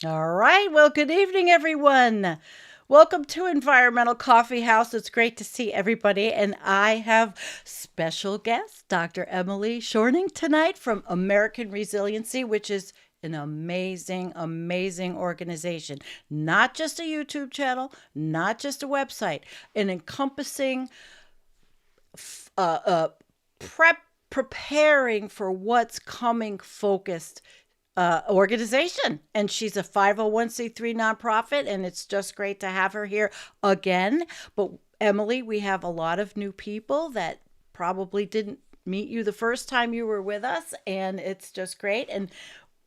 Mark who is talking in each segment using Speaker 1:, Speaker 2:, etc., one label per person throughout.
Speaker 1: All right. Well, good evening, everyone. Welcome to Environmental Coffee House. It's great to see everybody. And I have special guest, Dr. Emily Schoerning, tonight from American Resiliency, which is an amazing, amazing organization. Not just a YouTube channel, not just a website, an encompassing uh, uh, prep preparing for what's coming focused organization. And she's a 501c3 nonprofit, and it's just great to have her here again. But Emily, we have a lot of new people that probably didn't meet you the first time you were with us, and it's just great. And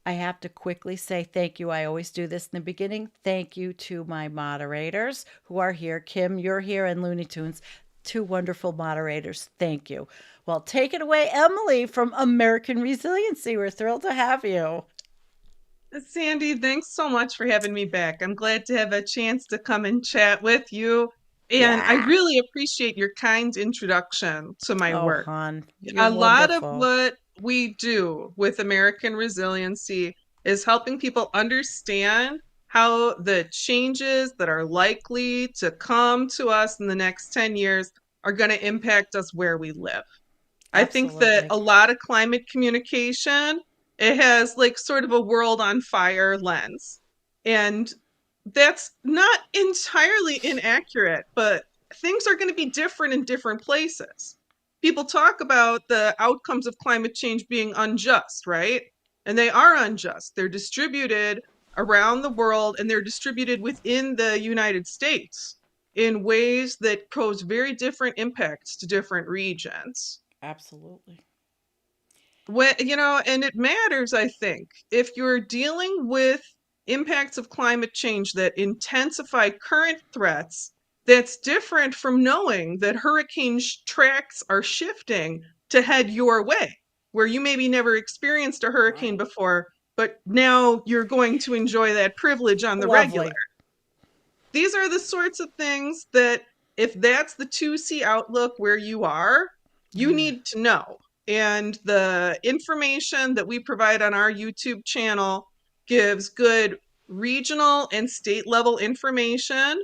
Speaker 1: I have to quickly say thank you. I always do this in the beginning. Thank you to my moderators who are here. Kim, you're here, and Looney Tunes, two wonderful moderators. Thank you. Well, take it away, Emily from American Resiliency. We're thrilled to have you.
Speaker 2: Sandy, thanks so much for having me back. I'm glad to have a chance to come and chat with you. And I
Speaker 1: Yeah.
Speaker 2: really appreciate your kind introduction to my
Speaker 1: Oh,
Speaker 2: work.
Speaker 1: hon, you're
Speaker 2: A lot of
Speaker 1: wonderful.
Speaker 2: what we do with American Resiliency is helping people understand how the changes that are likely to come to us in the next 10 years are going to impact us where we live. I think that
Speaker 1: Absolutely.
Speaker 2: a lot of climate communication, it has like sort of a world on fire lens. And that's not entirely inaccurate, but things are going to be different in different places. People talk about the outcomes of climate change being unjust, right? And they are unjust. They're distributed around the world and they're distributed within the United States in ways that pose very different impacts to different regions.
Speaker 1: Absolutely.
Speaker 2: And it matters, I think, if you're dealing with impacts of climate change that intensify current threats, that's different from knowing that tracks are shifting to head your way, where you maybe never experienced a hurricane
Speaker 1: Right.
Speaker 2: before, but now you're going to enjoy that privilege on the regular.
Speaker 1: Lovely.
Speaker 2: These are the sorts of things that, if that's the 2C outlook where you are, you
Speaker 1: Yeah.
Speaker 2: need to know. And the information that we provide on our YouTube channel gives good regional and state level information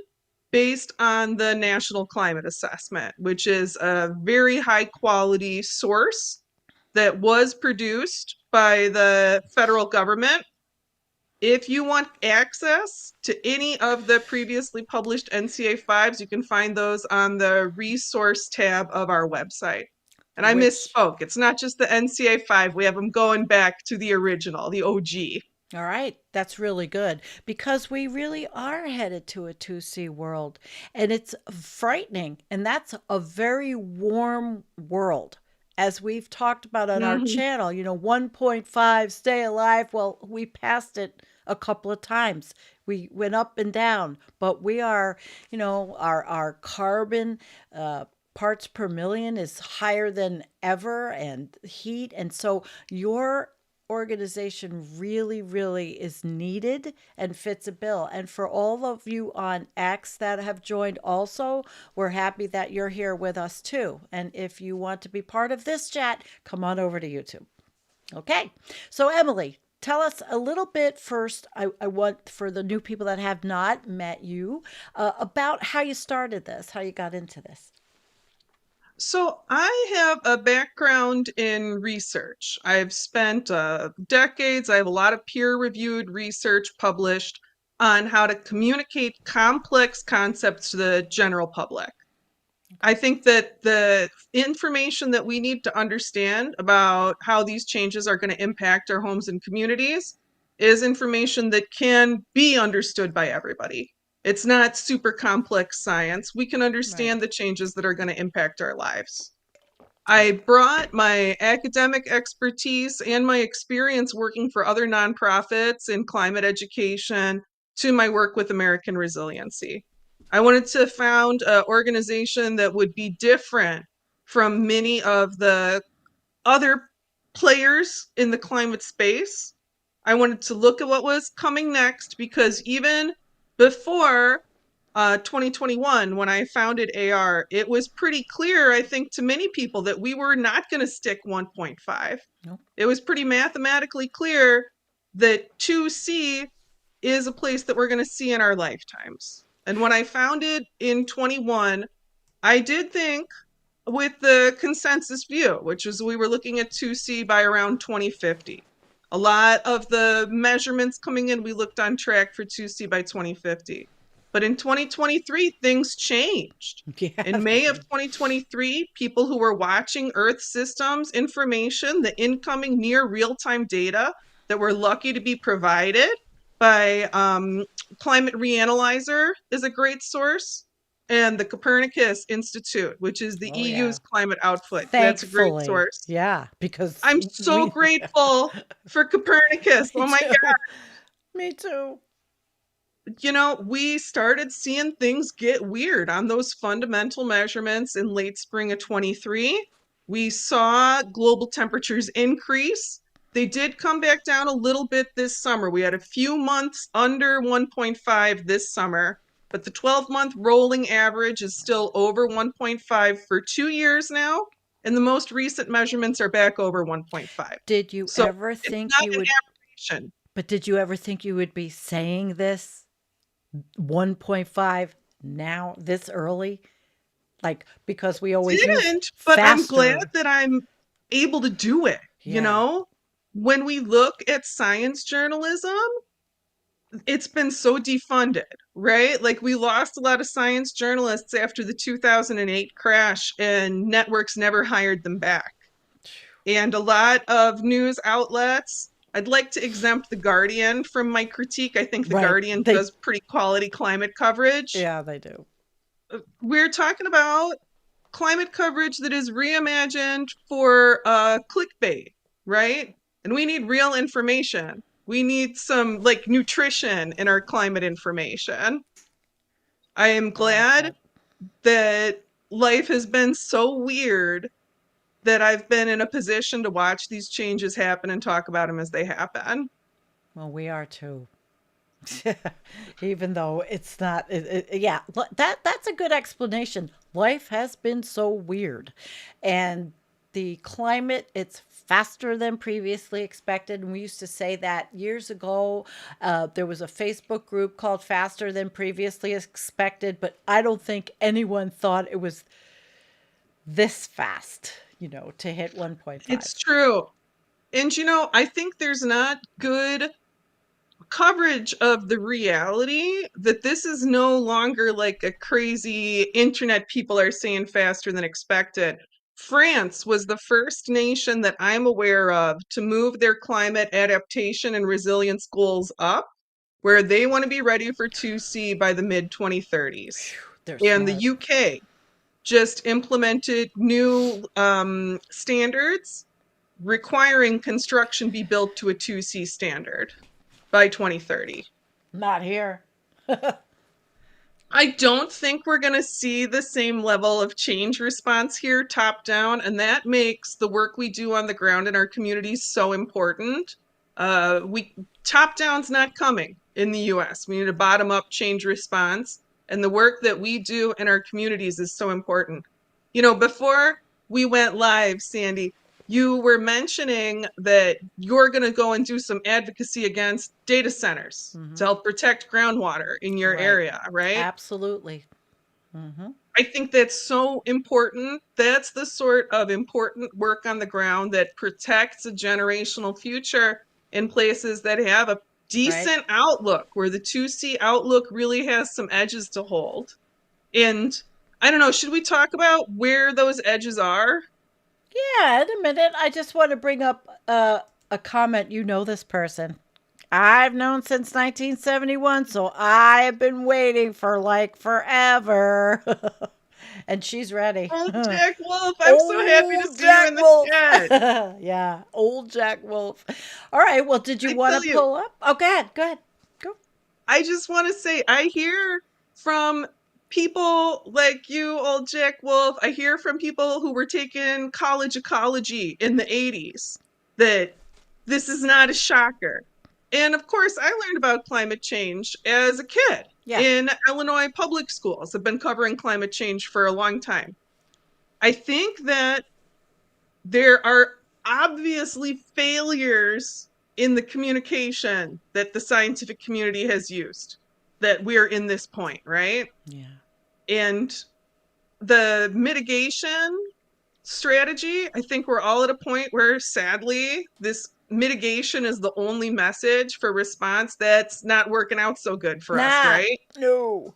Speaker 2: based on the National Climate Assessment, which is a very high quality source that was produced by the federal government. If you want access to any of the previously published NCA 5s, you can find those on the resource tab of our website. And I
Speaker 1: Which,
Speaker 2: misspoke. It's not just the NCA 5, we have them going back to the original, the OG.
Speaker 1: all right, that's really good because we really are headed to a 2C world and it's frightening. And that's a very warm world. As we've talked about on our
Speaker 2: Mhm.
Speaker 1: channel, 1.5, stay alive. Well, we passed it a couple of times. We went up and down, but we are, our carbon parts per million is higher than ever, and heat. And so your organization really, really is needed and fits a bill. And for all of you on X that have joined also, we're happy that you're here with us too. And if you want to be part of this chat, come on over to YouTube. Okay. So, Emily, tell us a little bit first. I want for the new people that have not met you about how you started this, how you got into this.
Speaker 2: So, I have a background in research. I've spent decades, I have a lot of peer reviewed research published on how to communicate complex concepts to the general public. I
Speaker 1: Okay.
Speaker 2: think that the information that we need to understand about how these changes are going to impact our homes and communities is information that can be understood by everybody. It's not super complex science. We can
Speaker 1: Right.
Speaker 2: understand the changes that are going to impact our lives. I brought my academic expertise and my experience working for other nonprofits in climate education to my work with American Resiliency. I wanted to found an organization that would be different from many of the other players in the climate space. I wanted to look at what was coming next because even before 2021, when I founded AR, it was pretty clear, I think, to many people that we were not going to stick 1.5.
Speaker 1: Nope.
Speaker 2: It was pretty mathematically clear that 2C is a place that we're going to see in our lifetimes. And when I found it in 21, I did think with the consensus view, which is we were looking at 2C by around 2050. A lot of the measurements coming in, we looked on track for 2C by 2050. But in 2023, things changed.
Speaker 1: Yeah,
Speaker 2: In
Speaker 1: they
Speaker 2: May of
Speaker 1: did.
Speaker 2: 2023, people who were watching Earth systems information, the incoming near real-time data that we're lucky to be provided by Climate Reanalyzer is a great source, and the Copernicus Institute, which is the
Speaker 1: Oh, yeah.
Speaker 2: EU's climate output. That's a great
Speaker 1: Thankfully.
Speaker 2: source.
Speaker 1: Yeah, because
Speaker 2: I'm so
Speaker 1: we,
Speaker 2: grateful for Copernicus.
Speaker 1: me
Speaker 2: Oh my
Speaker 1: too. Me too.
Speaker 2: we started seeing things get weird on those fundamental measurements in late spring of 23. We saw global temperatures increase. They did come back down a little bit this summer. We had a few months under 1.5 this summer, but the 12-month rolling average is still over 1.5 for 2 years now. And the most recent measurements are back over 1.5.
Speaker 1: Did you
Speaker 2: So
Speaker 1: ever
Speaker 2: it's
Speaker 1: think
Speaker 2: not
Speaker 1: you
Speaker 2: an
Speaker 1: would,
Speaker 2: aberration.
Speaker 1: but did you ever think you would be saying this 1.5 now, this early? Like, because we always knew
Speaker 2: Didn't, but I'm glad
Speaker 1: faster.
Speaker 2: that I'm able to do it, you
Speaker 1: Yeah.
Speaker 2: know? When we look at science journalism, it's been so defunded, right? Like we lost a lot of science journalists after the 2008 crash and networks never hired them back. And a lot of news outlets, I'd like to exempt The Guardian from my critique. I think The
Speaker 1: Right.
Speaker 2: Guardian
Speaker 1: They,
Speaker 2: does pretty quality climate coverage.
Speaker 1: yeah, they do.
Speaker 2: We're talking about climate coverage that is reimagined for clickbait, right? And we need real information. We need some like nutrition in our climate information. I am
Speaker 1: I like
Speaker 2: glad
Speaker 1: that.
Speaker 2: that life has been so weird that I've been in a position to watch these changes happen and talk about them as they happen.
Speaker 1: Well, we are too. Even though it's not, yeah, that's a good explanation. Life has been so weird, and the climate, it's faster than previously expected. And we used to say that years ago. There was a Facebook group called Faster Than Previously Expected, but I don't think anyone thought it was this fast, to hit 1.5.
Speaker 2: It's true. And I think there's not good coverage of the reality that this is no longer like a crazy internet people are saying faster than expected. France was the first nation that I'm aware of to move their climate adaptation and resilience goals up, where they want to be ready for 2C by the mid 2030s.
Speaker 1: They're
Speaker 2: And the
Speaker 1: smart.
Speaker 2: UK just implemented new standards requiring construction be built to a 2C standard by 2030.
Speaker 1: Not here.
Speaker 2: I don't think we're going to see the same level of change response here, top down, and that makes the work we do on the ground in our communities so important. We top down's not coming in the U.S. We need a bottom up change response, and the work that we do in our communities is so important. Before we went live, Sandy, you were mentioning that you're going to go and do some advocacy against data centers to
Speaker 1: Hmm.
Speaker 2: help protect groundwater in your
Speaker 1: Right.
Speaker 2: area, right?
Speaker 1: Absolutely. Hmm.
Speaker 2: I think that's so important. That's the sort of important work on the ground that protects a generational future in places that have a
Speaker 1: Right.
Speaker 2: decent outlook, where the 2C outlook really has some edges to hold. And I don't know, should we talk about where those edges are?
Speaker 1: Yeah, in a minute. I just want to bring up a comment. You know this person. I've known since 1971, so I've been waiting for like forever. And she's ready.
Speaker 2: Oh, Jack Wolf, I'm so happy to
Speaker 1: Old
Speaker 2: see you
Speaker 1: Jack
Speaker 2: in the
Speaker 1: Wolf.
Speaker 2: chat.
Speaker 1: Yeah, old Jack Wolf. All right, well, did you
Speaker 2: I
Speaker 1: want
Speaker 2: tell
Speaker 1: to
Speaker 2: you,
Speaker 1: pull up? Oh, go ahead. Go ahead. Go.
Speaker 2: I just want to say, I hear from people like you, old Jack Wolf. I hear from people who were taking college ecology in the 80s that this is not a shocker. And of course, I learned about climate change as a kid
Speaker 1: Yeah.
Speaker 2: in Illinois public schools. I've been covering climate change for a long time. I think that there are obviously failures in the communication that the scientific community has used that we're in this point, right?
Speaker 1: Yeah.
Speaker 2: And the mitigation strategy, I think we're all at a point where sadly, this mitigation is the only message for response that's not working out so good for us,
Speaker 1: Nah.
Speaker 2: right?
Speaker 1: No.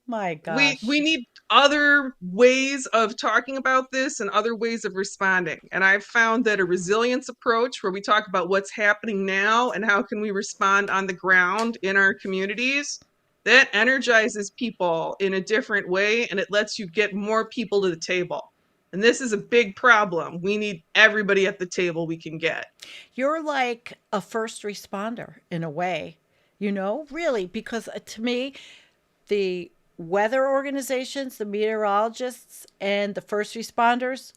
Speaker 1: My
Speaker 2: We
Speaker 1: gosh.
Speaker 2: need other ways of talking about this and other ways of responding. And I've found that a resilience approach where we talk about what's happening now and how can we respond on the ground in our communities, that energizes people in a different way and it lets you get more people to the table. And this is a big problem. We need everybody at the table we can get.
Speaker 1: You're like a first responder in a way, really, because to me, the weather organizations, the meteorologists, and the first responders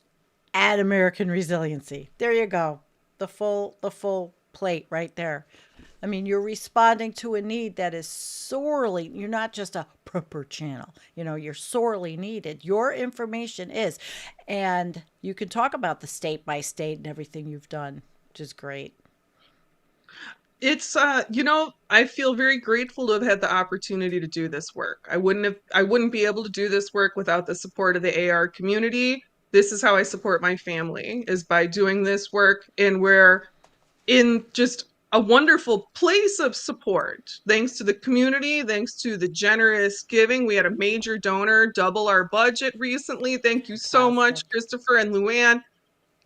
Speaker 1: add American resiliency. There you go. The full plate right there. I mean, you're responding to a need that is sorely, you're not just a prepper channel, you're sorely needed. Your information is. And you can talk about the state by state and everything you've done, which is great.
Speaker 2: It's I feel very grateful to have had the opportunity to do this work. I wouldn't be able to do this work without the support of the AR community. This is how I support my family, is by doing this work, and we're in just a wonderful place of support thanks to the community, thanks to the generous giving. We had a major donor double our budget recently. Thank you so much,
Speaker 1: Fantastic.
Speaker 2: Christopher and Luann.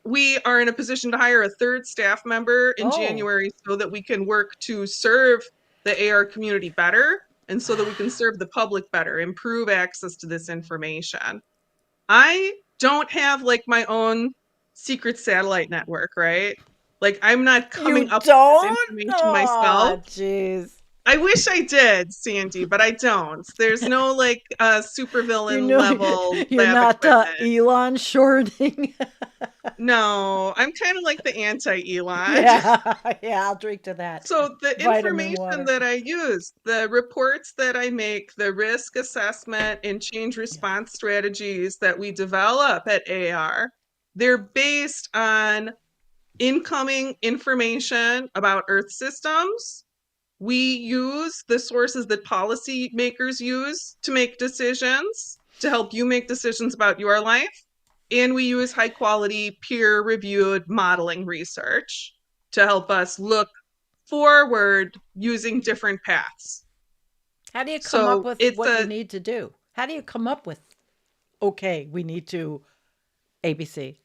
Speaker 2: We are in a position to hire a third staff member in
Speaker 1: Oh,
Speaker 2: January so that we can work to serve the AR community better and so that we can serve the public better, improve access to this information. I don't have like my own secret satellite network, right? Like I'm not
Speaker 1: you
Speaker 2: coming up with this
Speaker 1: don't?
Speaker 2: information myself.
Speaker 1: Oh, jeez.
Speaker 2: I wish I did, Sandy, but I don't. There's no like
Speaker 1: You
Speaker 2: supervillain
Speaker 1: know,
Speaker 2: level
Speaker 1: you're
Speaker 2: lab
Speaker 1: not
Speaker 2: equipment.
Speaker 1: Elon Shorting.
Speaker 2: No, I'm kind of like the anti-Elon.
Speaker 1: Yeah, yeah, I'll drink to that.
Speaker 2: So the
Speaker 1: Vitamin
Speaker 2: information
Speaker 1: water.
Speaker 2: that I use, the reports that I make, the risk assessment and change
Speaker 1: Yeah.
Speaker 2: response strategies that we develop at AR, they're based on incoming information about Earth systems. We use the sources that policymakers use to make decisions, to help you make decisions about your life. And we use high quality, peer reviewed modeling research to help us look forward using different paths.
Speaker 1: How do you come up
Speaker 2: So
Speaker 1: with
Speaker 2: it's
Speaker 1: what you
Speaker 2: a,
Speaker 1: need to do? How do you come up with, okay, we need to ABC?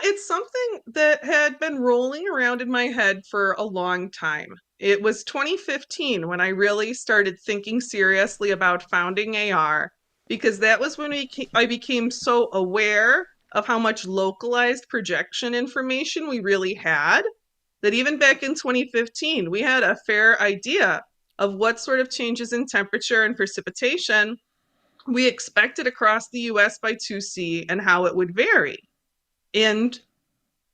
Speaker 2: it's something that had been rolling around in my head for a long time. It was 2015 when I really started thinking seriously about founding AR, because that was when I became so aware of how much localized projection information we really had, that even back in 2015, we had a fair idea of what sort of changes in temperature and precipitation we expected across the US by 2C and how it would vary. And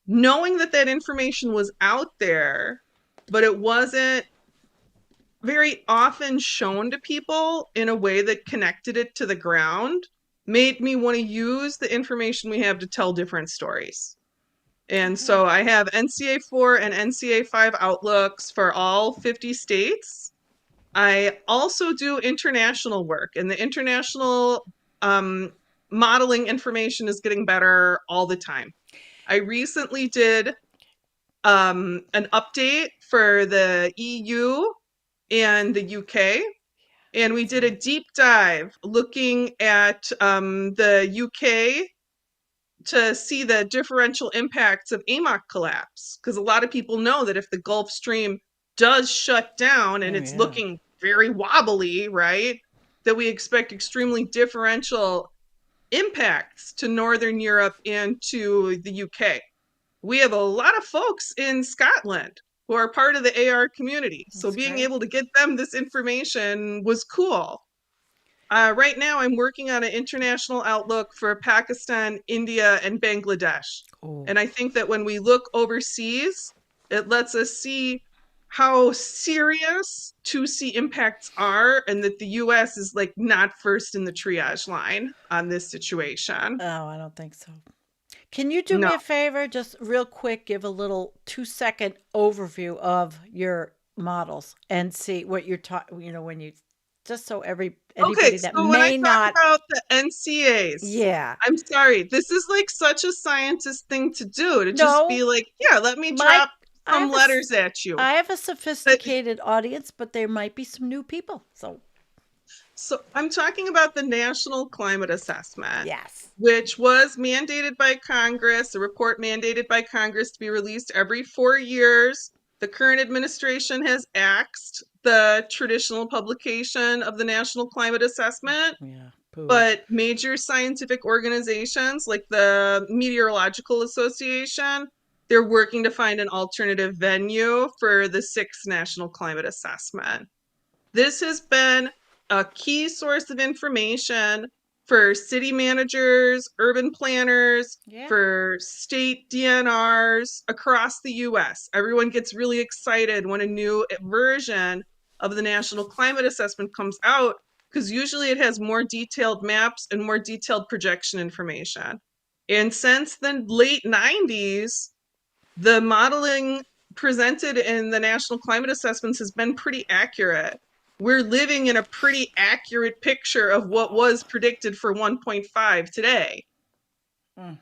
Speaker 2: knowing that that information was out there, but it wasn't very often shown to people in a way that connected it to the ground, made me want to use the information we have to tell different stories. And
Speaker 1: Okay.
Speaker 2: so I have NCA 4 and NCA 5 outlooks for all 50 states. I also do international work, and the international um, modeling information is getting better all the time. I recently did an update for the EU and the UK. And we did a
Speaker 1: Excellent.
Speaker 2: deep dive looking at the UK to see the differential impacts of AMOC collapse. Because a lot of people know that if the Gulf Stream does shut down and
Speaker 1: Oh,
Speaker 2: it's
Speaker 1: yeah.
Speaker 2: looking very wobbly, right, that we expect extremely differential impacts to Northern Europe and to the UK. We have a lot of folks in Scotland who are part of the AR community. So
Speaker 1: That's
Speaker 2: being
Speaker 1: great.
Speaker 2: able to get them this information was cool. Right now, I'm working on an international outlook for Pakistan, India, and Bangladesh.
Speaker 1: Oh,
Speaker 2: And I think that when we look overseas, it lets us see how serious 2C impacts are, and that the US is like not first in the triage line on this situation.
Speaker 1: oh, I don't think so. Can you do
Speaker 2: No.
Speaker 1: me a favor? Just real quick, give a little 2-second overview of your models and see what you're talking, when you, just so
Speaker 2: Okay,
Speaker 1: anybody that
Speaker 2: so when I
Speaker 1: may
Speaker 2: talk
Speaker 1: not,
Speaker 2: about the NCAs,
Speaker 1: yeah.
Speaker 2: I'm sorry, this is like such a scientist thing to do, to just
Speaker 1: No,
Speaker 2: be like, yeah, let me
Speaker 1: my,
Speaker 2: drop
Speaker 1: I
Speaker 2: some
Speaker 1: have
Speaker 2: letters at you.
Speaker 1: I have a
Speaker 2: But
Speaker 1: sophisticated audience, but there might be some new people. So,
Speaker 2: so I'm talking about the National Climate Assessment,
Speaker 1: yes.
Speaker 2: which was mandated by Congress, a report mandated by Congress to be released every 4 years. The current administration has axed the traditional publication of the National Climate Assessment,
Speaker 1: Yeah, poo.
Speaker 2: but major scientific organizations like the Meteorological Association, they're working to find an alternative venue for the sixth National Climate Assessment. This has been a key source of information for city managers, urban planners,
Speaker 1: Yeah.
Speaker 2: for state DNRs across the US. Everyone gets really excited when a new version of the National Climate Assessment comes out because usually it has more detailed maps and more detailed projection information. And since the late 90s, the modeling presented in the national climate assessments has been pretty accurate. We're living in a pretty accurate picture of what
Speaker 1: Oh.
Speaker 2: was predicted for 1.5 today.
Speaker 1: Mm.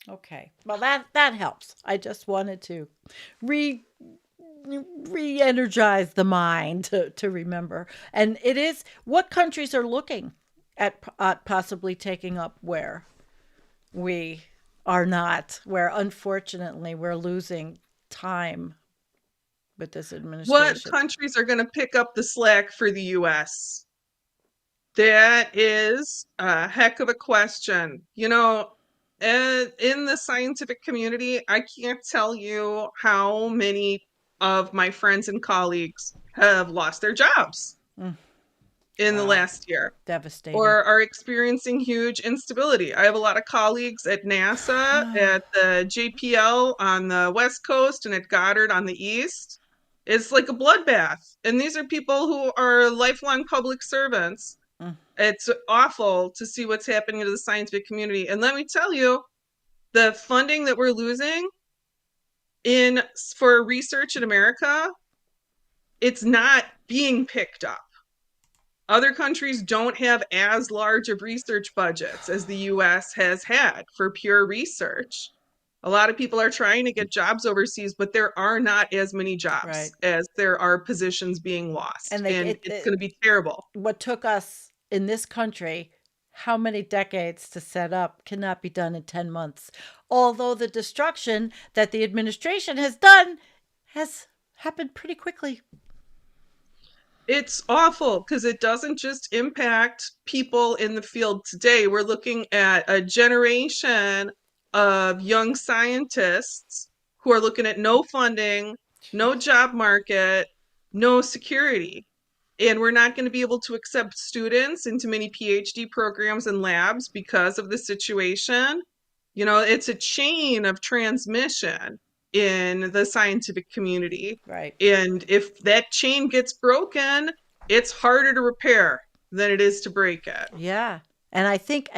Speaker 1: Okay. Well, that helps. I just wanted to re re-energize the mind to remember. And it is, what countries are looking at possibly taking up where we are not, where unfortunately we're losing time with this
Speaker 2: What
Speaker 1: administration.
Speaker 2: countries are going to pick up the slack for the US? That is a heck of a question. In the scientific community, I can't tell you how many of my friends and colleagues have lost their jobs
Speaker 1: Mm,
Speaker 2: in the
Speaker 1: wow.
Speaker 2: last year,
Speaker 1: Devastating.
Speaker 2: or are experiencing huge instability. I have a lot of colleagues at NASA, at the JPL on the West Coast, and at Goddard on the East. It's like a bloodbath. And these are people who are lifelong public servants.
Speaker 1: Mm,
Speaker 2: It's awful to see what's happening to the scientific community. And let me tell you, the funding that we're losing in for research in America, it's not being picked up. Other countries don't have as large of research budgets as the US has had for pure research. A lot of people are trying to get jobs overseas, but there are not as many jobs
Speaker 1: right.
Speaker 2: as there are positions being lost.
Speaker 1: And
Speaker 2: And it's going to be terrible.
Speaker 1: what took us in this country how many decades to set up cannot be done in 10 months. Although the destruction that the administration has done has happened pretty quickly.
Speaker 2: It's awful because it doesn't just impact people in the field today. We're looking at a generation of young scientists who are looking at no funding, no job market, no security. And we're not going to be able to accept students into many PhD programs and labs because of the situation. It's a chain of transmission in the scientific community.
Speaker 1: Right.
Speaker 2: And if that chain gets broken, it's harder to repair than it is to break it.
Speaker 1: Yeah. And I think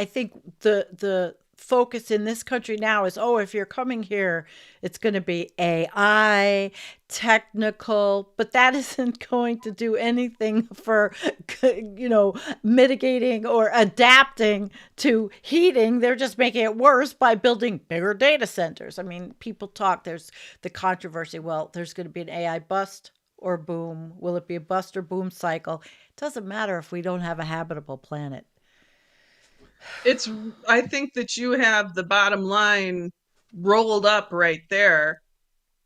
Speaker 1: the focus in this country now is, oh, if you're coming here, it's going to be AI, technical, but that isn't going to do anything for mitigating or adapting to heating. They're just making it worse by building bigger data centers. I mean, people talk, there's the controversy, well, there's going to be an AI bust or boom. Will it be a bust or boom cycle? It doesn't matter if we don't have a habitable planet.
Speaker 2: It's I think that you have the bottom line rolled up right there.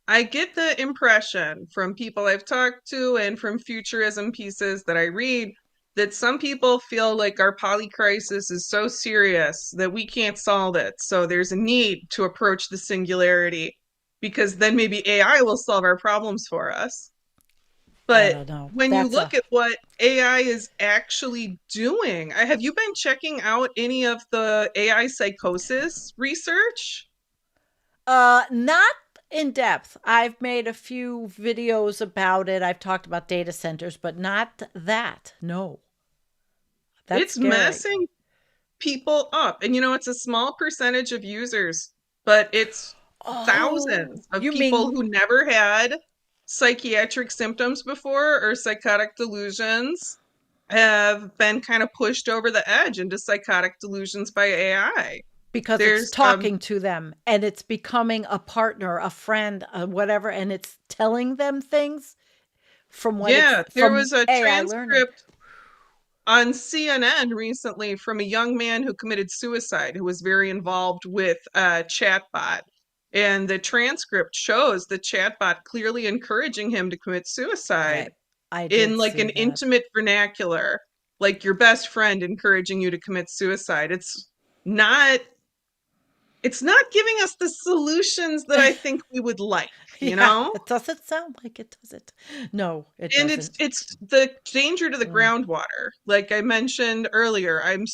Speaker 2: I get the impression from people I've talked to and from futurism pieces that I read that some people feel like our poly crisis is so serious that we can't solve it. So there's a need to approach the singularity because then maybe AI will solve our problems for us.
Speaker 1: I
Speaker 2: But
Speaker 1: don't know.
Speaker 2: when you
Speaker 1: That's
Speaker 2: look
Speaker 1: a
Speaker 2: at what AI is actually doing, have you been checking out any of the AI psychosis research?
Speaker 1: not in depth. I've made a few videos about it. I've talked about data centers, but not that. No. That's
Speaker 2: It's
Speaker 1: scary.
Speaker 2: messing people up. And it's a small percentage of users but it's
Speaker 1: Oh,
Speaker 2: thousands of
Speaker 1: you
Speaker 2: people
Speaker 1: mean
Speaker 2: who never had psychiatric symptoms before or psychotic delusions have been kind of pushed over the edge into psychotic delusions by AI.
Speaker 1: because it's
Speaker 2: There's
Speaker 1: talking to them and it's becoming a partner, a friend, whatever, and it's telling them things from what it's
Speaker 2: yeah, there
Speaker 1: from
Speaker 2: was a
Speaker 1: AI learning.
Speaker 2: transcript on CNN recently from a young man who committed suicide who was very involved with a chatbot. And the transcript shows the chatbot clearly encouraging him to commit suicide
Speaker 1: Okay. I
Speaker 2: in
Speaker 1: did
Speaker 2: like
Speaker 1: see
Speaker 2: an
Speaker 1: that.
Speaker 2: intimate vernacular, like your best friend encouraging you to commit suicide. Not it's not giving us the solutions that I think we would like, you
Speaker 1: Yeah,
Speaker 2: know?
Speaker 1: it doesn't sound like it, does it? No, it
Speaker 2: And it's
Speaker 1: doesn't.
Speaker 2: it's the danger to the
Speaker 1: Mm,
Speaker 2: groundwater. Like I mentioned earlier,
Speaker 1: I know.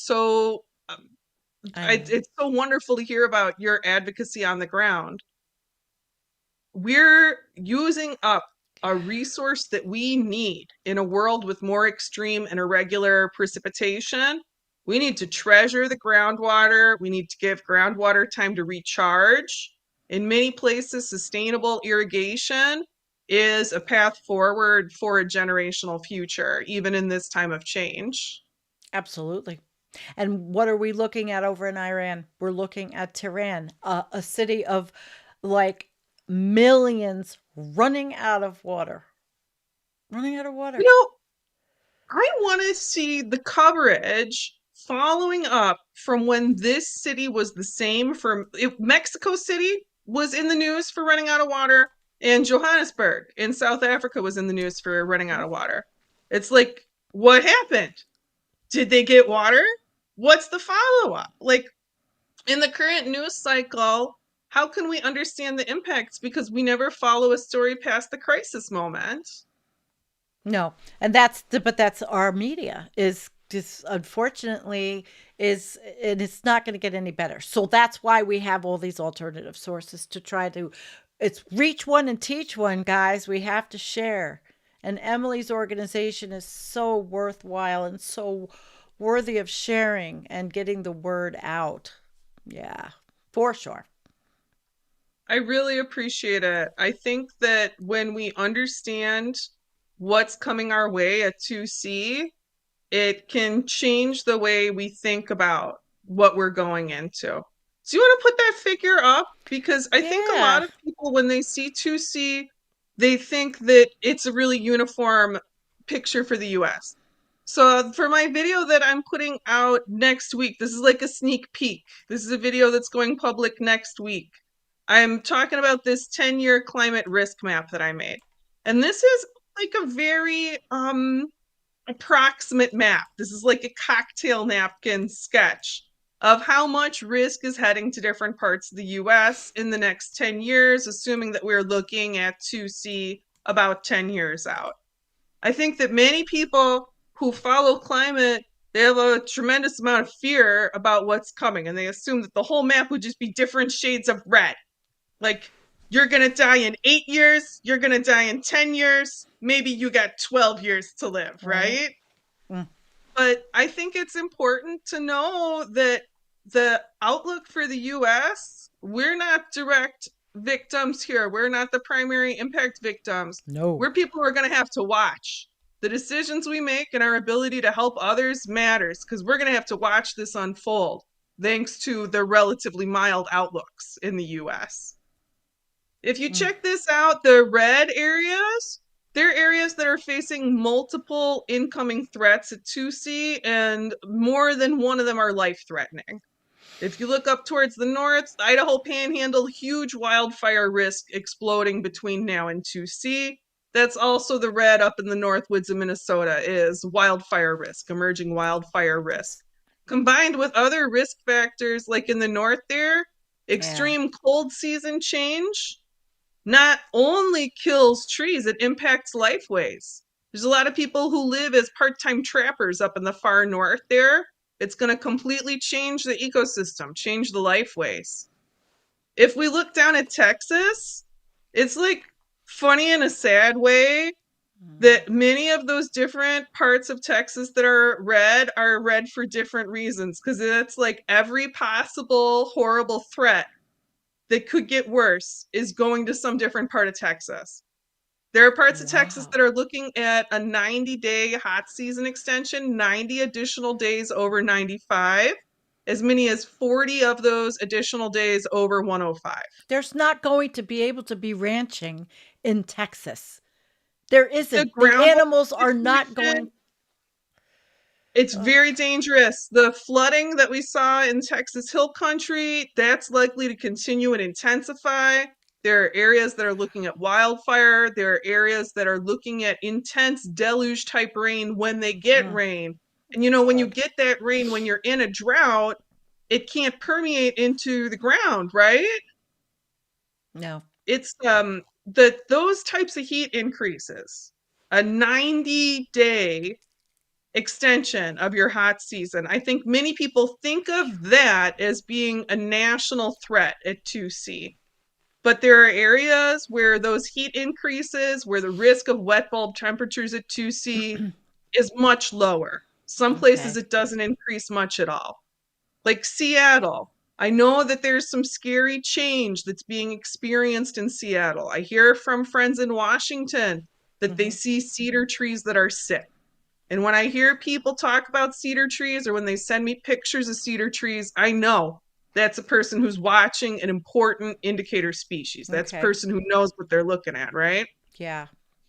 Speaker 2: it's so wonderful to hear about your advocacy on the ground. We're using up a resource that we need in a world with more extreme and irregular precipitation. We need to treasure the groundwater. We need to give groundwater time to recharge. In many places, sustainable irrigation is a path forward for a generational future, even in this time of change.
Speaker 1: Absolutely. And what are we looking at over in Iran? We're looking at Tehran, a city of like millions running out of water. Running out of
Speaker 2: You
Speaker 1: water.
Speaker 2: know, I want to see the coverage following up from when this city was the same Mexico City was in the news for running out of water and Johannesburg in South Africa was in the news for running out of water. It's like what happened? Did they get water? What's the follow up? Like in the current news cycle, how can we understand the impacts because we never follow a story past the crisis moment?
Speaker 1: No, and that's our media is just unfortunately is and it's not going to get any better. So that's why we have all these alternative sources to try to it's reach one and teach one, guys. We have to share. And Emily's organization is so worthwhile and so worthy of sharing and getting the word out. Yeah, for sure.
Speaker 2: I really appreciate it. I think that when we understand what's coming our way at 2C, it can change the way we think about what we're going into. So you want to put that figure up? Because I think a
Speaker 1: Yeah.
Speaker 2: lot of people, when they see 2C, they think that it's a really uniform picture for the US. So for my video that I'm putting out next week, this is like a sneak peek. This is a video that's going public next week. I'm talking about this 10-year climate risk map that I made. And this is like a very approximate map. This is like a cocktail napkin sketch of how much risk is heading to different parts of the US in the next 10 years, assuming that we're looking at 2C about 10 years out. I think that many people who follow climate, they have a tremendous amount of fear about what's coming, and they assume that the whole map would just be different shades of red. Like, you're gonna die in 8 years, you're gonna die in 10 years, maybe you got 12 years to live,
Speaker 1: Right.
Speaker 2: right?
Speaker 1: Mm.
Speaker 2: But I think it's important to know that the outlook for the US, we're not direct victims here. We're not the primary impact victims.
Speaker 1: No.
Speaker 2: We're people who are going to have to watch. The decisions we make and our ability to help others matters because we're going to have to watch this unfold thanks to the relatively mild outlooks in the US. If you
Speaker 1: Mm.
Speaker 2: check this out, the red areas, they're areas that are facing multiple incoming threats at 2C, and more than one of them are life threatening. If you look up towards the north, Idaho Panhandle, huge wildfire risk exploding between now and 2C. That's also the red up in the Northwoods of Minnesota is wildfire risk, emerging wildfire risk.
Speaker 1: Yes.
Speaker 2: Combined with other risk factors like in the north there,
Speaker 1: Yeah.
Speaker 2: extreme cold season change, not only kills trees, it impacts lifeways. There's a lot of people who live as part time trappers up in the far north there. It's going to completely change the ecosystem, change the lifeways. If we look down at Texas, it's like funny in a sad way
Speaker 1: Mm.
Speaker 2: that many of those different parts of Texas that are red for different reasons because it's like every possible horrible threat that could get worse is going to some different part of Texas. There are parts of Texas
Speaker 1: Wow.
Speaker 2: that are looking at a 90-day hot season extension, 90 additional days over 95, as many as 40 of those additional days over 105.
Speaker 1: There's not going to be able to be ranching in Texas. There
Speaker 2: The
Speaker 1: isn't. The
Speaker 2: groundwater
Speaker 1: animals are not
Speaker 2: situation,
Speaker 1: going.
Speaker 2: it's
Speaker 1: Ugh,
Speaker 2: very dangerous. The flooding that we saw in Texas Hill Country, that's likely to continue and intensify. There are areas that are looking at wildfire. There are areas that are looking at intense deluge type rain when they get
Speaker 1: mm,
Speaker 2: rain. And you know, when you
Speaker 1: God.
Speaker 2: get that rain, when you're in a drought, it can't permeate into the ground, right?
Speaker 1: No.
Speaker 2: It's that those types of heat increases, a 90-day extension of your hot season. I think many people think of that as being a national threat at 2C. But there are areas where those heat increases, where the risk of wet bulb temperatures at 2C is much lower. Some places
Speaker 1: Okay.
Speaker 2: it doesn't increase much at all. Like Seattle. I know that there's some scary change that's being experienced in Seattle. I hear from friends in Washington that they
Speaker 1: Hmm.
Speaker 2: see cedar trees that are sick. And when I hear people talk about cedar trees or when they send me pictures of cedar trees, I know that's a person who's watching an important indicator species. That's a
Speaker 1: Okay.
Speaker 2: person who knows what they're looking at, right?
Speaker 1: Yeah.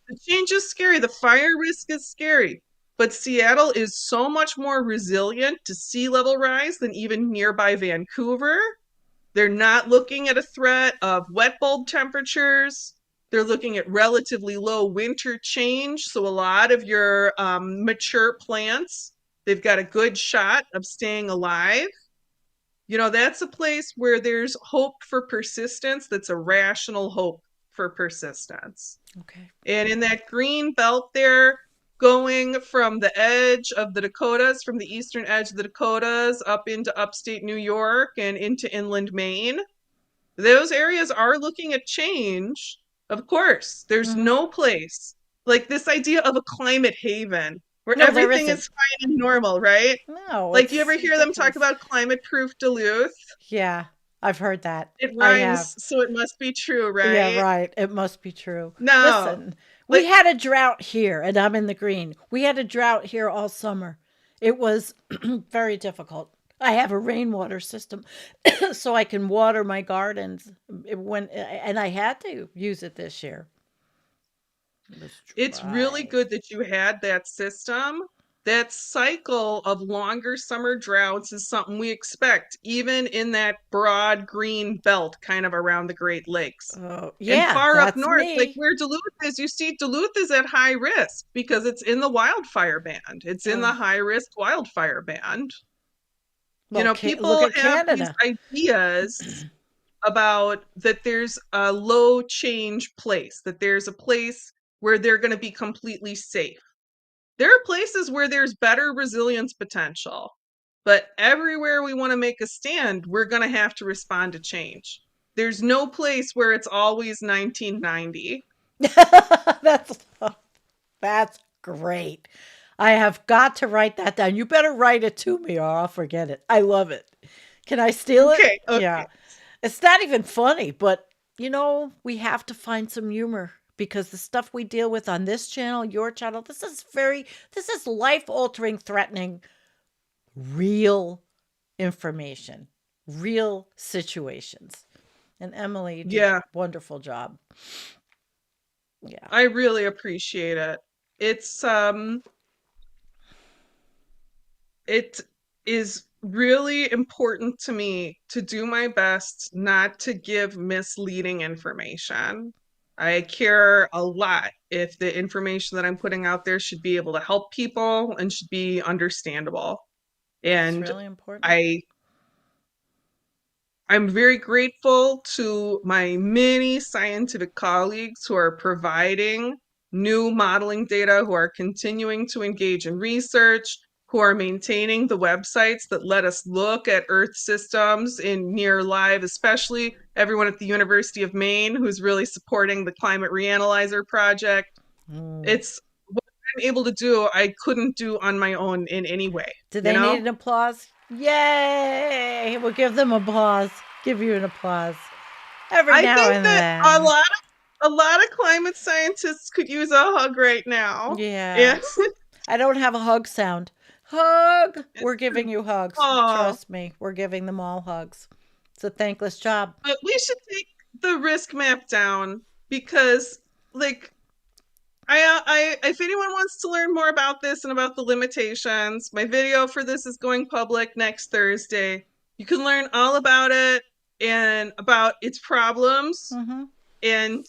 Speaker 2: The change is scary. The fire risk is scary. But Seattle is so much more resilient to sea level rise than even nearby Vancouver. They're not looking at a threat of wet bulb temperatures. They're looking at relatively low winter change. So a lot of your mature plants, they've got a good shot of staying alive. You know, that's a place where there's hope for persistence. That's a rational hope for persistence.
Speaker 1: Okay.
Speaker 2: And in that green belt there, going from the edge of the Dakotas, from the eastern edge of the Dakotas up into upstate New York and into inland Maine, those areas are looking at change. Of course, there's
Speaker 1: Hmm.
Speaker 2: no place like this idea of a climate haven where
Speaker 1: No, there
Speaker 2: everything
Speaker 1: isn't.
Speaker 2: is fine and normal, right?
Speaker 1: No,
Speaker 2: Like, you ever
Speaker 1: it's
Speaker 2: hear them talk
Speaker 1: ridiculous.
Speaker 2: about climate proof Duluth?
Speaker 1: Yeah, I've heard that.
Speaker 2: It
Speaker 1: I have.
Speaker 2: rhymes, so it must be true,
Speaker 1: Yeah,
Speaker 2: right?
Speaker 1: right. It must be true.
Speaker 2: No.
Speaker 1: Listen, we
Speaker 2: Like,
Speaker 1: had a drought here, and I'm in the green. We had a drought here all summer. It was very difficult. I have a rainwater system, so I can water my gardens and I had to use it this year. It was
Speaker 2: it's really
Speaker 1: dry.
Speaker 2: good that you had that system. That cycle of longer summer droughts is something we expect, even in that broad green belt kind of around the Great Lakes.
Speaker 1: Oh,
Speaker 2: And
Speaker 1: yeah,
Speaker 2: far up
Speaker 1: that's
Speaker 2: north, like
Speaker 1: me.
Speaker 2: where Duluth is, you see Duluth is at high risk because it's in the wildfire band. It's in the
Speaker 1: Oh,
Speaker 2: high risk wildfire band. You
Speaker 1: well,
Speaker 2: know,
Speaker 1: look
Speaker 2: people
Speaker 1: at
Speaker 2: have these
Speaker 1: Canada.
Speaker 2: ideas about that there's a low change place, that there's a place where they're going to be completely safe. There are places where there's better resilience potential, but everywhere we want to make a stand, we're going to have to respond to change. There's no place where it's always 1990.
Speaker 1: that's That's great. I have got to write that down. You better write it to me or I'll forget it. I love it. Can I steal it?
Speaker 2: Okay,
Speaker 1: Yeah.
Speaker 2: okay.
Speaker 1: It's not even funny, but we have to find some humor because the stuff we deal with on this channel, your channel, this is life altering, threatening, real information, real situations. And Emily did
Speaker 2: Yeah,
Speaker 1: a wonderful job. Yeah.
Speaker 2: I really appreciate it. It's it is really important to me to do my best not to give misleading information. I care a lot if the information that I'm putting out there should be able to help people and should be understandable.
Speaker 1: It's
Speaker 2: And
Speaker 1: really important.
Speaker 2: I I'm very grateful to my many scientific colleagues who are providing new modeling data, who are continuing to engage in research, who are maintaining the websites that let us look at Earth systems in near live, especially everyone at the University of Maine who's really supporting the Climate Reanalyzer project.
Speaker 1: Mm.
Speaker 2: It's what I'm able to do, I couldn't do on my own in any way,
Speaker 1: Do
Speaker 2: you
Speaker 1: they need
Speaker 2: know?
Speaker 1: an applause? Yay! We'll give them applause. Give you an applause. Every
Speaker 2: I
Speaker 1: now
Speaker 2: think
Speaker 1: and
Speaker 2: that
Speaker 1: then.
Speaker 2: a lot of climate scientists could use a hug right now.
Speaker 1: Yeah.
Speaker 2: And
Speaker 1: I don't have a hug sound. Hug! We're giving you hugs.
Speaker 2: oh,
Speaker 1: Trust me, we're giving them all hugs. It's a thankless job.
Speaker 2: but we should take the risk map down because like if anyone wants to learn more about this and about the limitations, my video for this is going public next Thursday. You can learn all about it and about its problems,
Speaker 1: Mm-hmm.
Speaker 2: and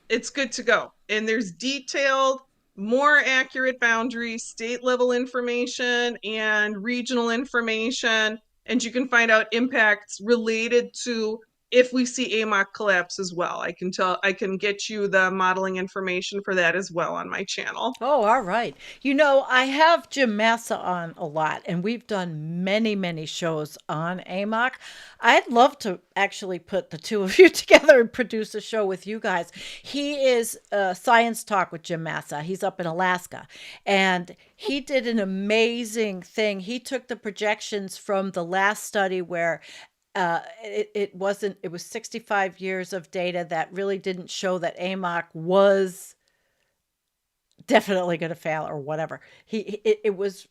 Speaker 2: it's good to go. And there's detailed, more accurate boundaries, state level information, and regional information. And you can find out impacts related to if we see AMOC collapse as well. I can get you the modeling information for that as well on my channel.
Speaker 1: Oh, all right. You know, I have Jim Massa on a lot, and we've done many, many shows on AMOC. I'd love to actually put the two of you together and produce a show with you guys. He is Science Talk with Jim Massa. He's up in Alaska, and he did an amazing thing. He took the projections from the last study where it wasn't, it was 65 years of data that really didn't show that AMOC was definitely going to fail or whatever. It was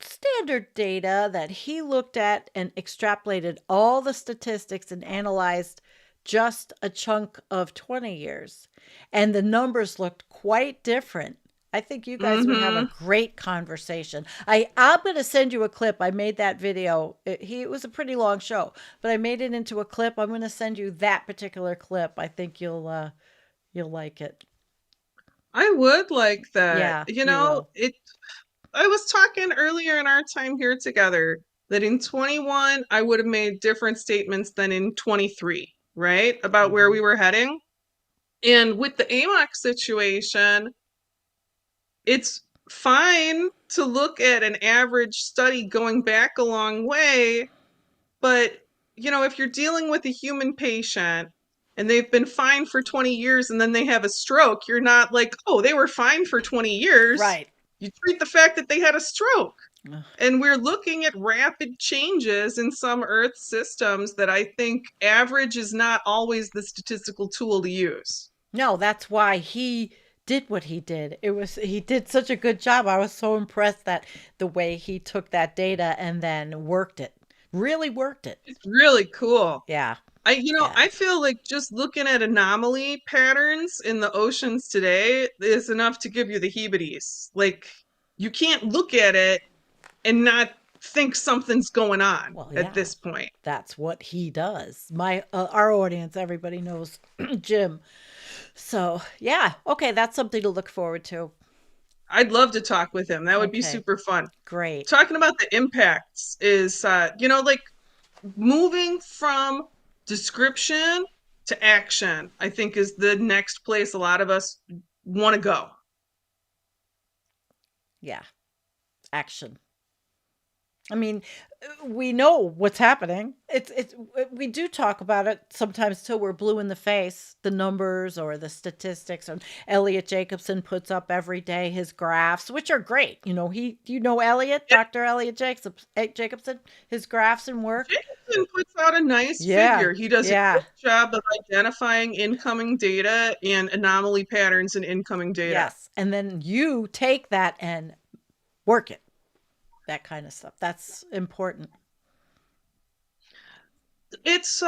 Speaker 1: standard data that he looked at and extrapolated all the statistics and analyzed just a chunk of 20 years. And the numbers looked quite different. I think you guys would have a
Speaker 2: Mm-hmm.
Speaker 1: great conversation. I'm going to send you a clip. I made that video. It was a pretty long show, but I made it into a clip. I'm going to send you that particular clip. I think you'll like it.
Speaker 2: I would like that.
Speaker 1: Yeah, you will.
Speaker 2: I was talking earlier in our time here together that in 21 I would have made different statements than in 23, right? About where
Speaker 1: Mm-hmm.
Speaker 2: we were heading. And with the AMOC situation, it's fine to look at an average study going back a long way, but if you're dealing with a human patient and they've been fine for 20 years and then they have a stroke, you're not like, "Oh, they were fine for 20 years."
Speaker 1: Right.
Speaker 2: You treat the fact that they had a stroke.
Speaker 1: Ugh.
Speaker 2: And we're looking at rapid changes in some Earth systems that I think average is not always the statistical tool to use.
Speaker 1: No, that's why he did what he did. He did such a good job. I was so impressed that the way he took that data and then worked it. Really worked it.
Speaker 2: It's really cool.
Speaker 1: Yeah.
Speaker 2: I
Speaker 1: Yes.
Speaker 2: feel like just looking at anomaly patterns in the oceans today is enough to give you the heebie-jeebies. Like, you can't look at it and not think something's going on
Speaker 1: Well,
Speaker 2: at
Speaker 1: yeah.
Speaker 2: this point.
Speaker 1: That's what he does. My our audience, everybody knows Jim. So, yeah. Okay, that's something to look forward to.
Speaker 2: I'd love to talk with him. That would be
Speaker 1: Okay.
Speaker 2: super fun.
Speaker 1: Great.
Speaker 2: Talking about the impacts is, like moving from description to action, I think is the next place a lot of us want to go.
Speaker 1: Yeah. Action. I mean, we know what's happening. It's we do talk about it sometimes till we're blue in the face, the numbers or the statistics. And Elliot Jacobson puts up every day his graphs, which are great. You know, Elliot,
Speaker 2: Yeah,
Speaker 1: Dr. Elliot Jacobson, his graphs and work.
Speaker 2: Jacobson puts out a nice
Speaker 1: Yeah.
Speaker 2: figure. He does a
Speaker 1: Yeah.
Speaker 2: great job of identifying incoming data and anomaly patterns in incoming data.
Speaker 1: Yes. And then you take that and work it. That kind of stuff. That's important.
Speaker 2: It's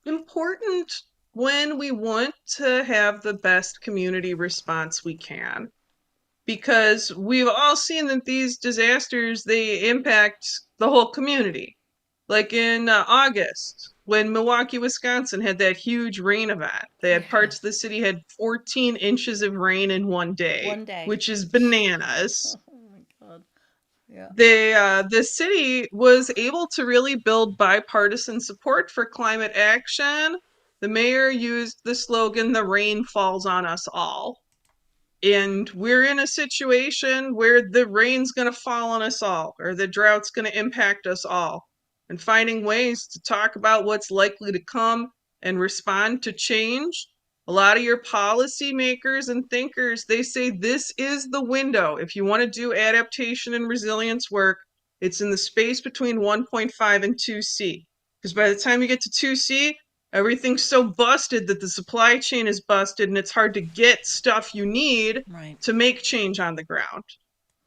Speaker 2: important when we want to have the best community response we can, because we've all seen that these disasters, they impact the whole community. Like in August, when Milwaukee, Wisconsin had that huge rain event, they had parts of the
Speaker 1: Yes.
Speaker 2: city had 14 inches of rain in one day,
Speaker 1: One day.
Speaker 2: which is bananas.
Speaker 1: Oh my God. Yeah.
Speaker 2: The city was able to really build bipartisan support for climate action. The mayor used the slogan, "The rain falls on us all." And we're in a situation where the rain's going to fall on us all, or the drought's going to impact us all. And finding ways to talk about what's likely to come and respond to change. A lot of your policymakers and thinkers, they say this is the window. If you want to do adaptation and resilience work, it's in the space between 1.5 and 2C. Because by the time you get to 2C, everything's so busted that the supply chain is busted and it's hard to get stuff you need
Speaker 1: Right.
Speaker 2: to make change on the ground.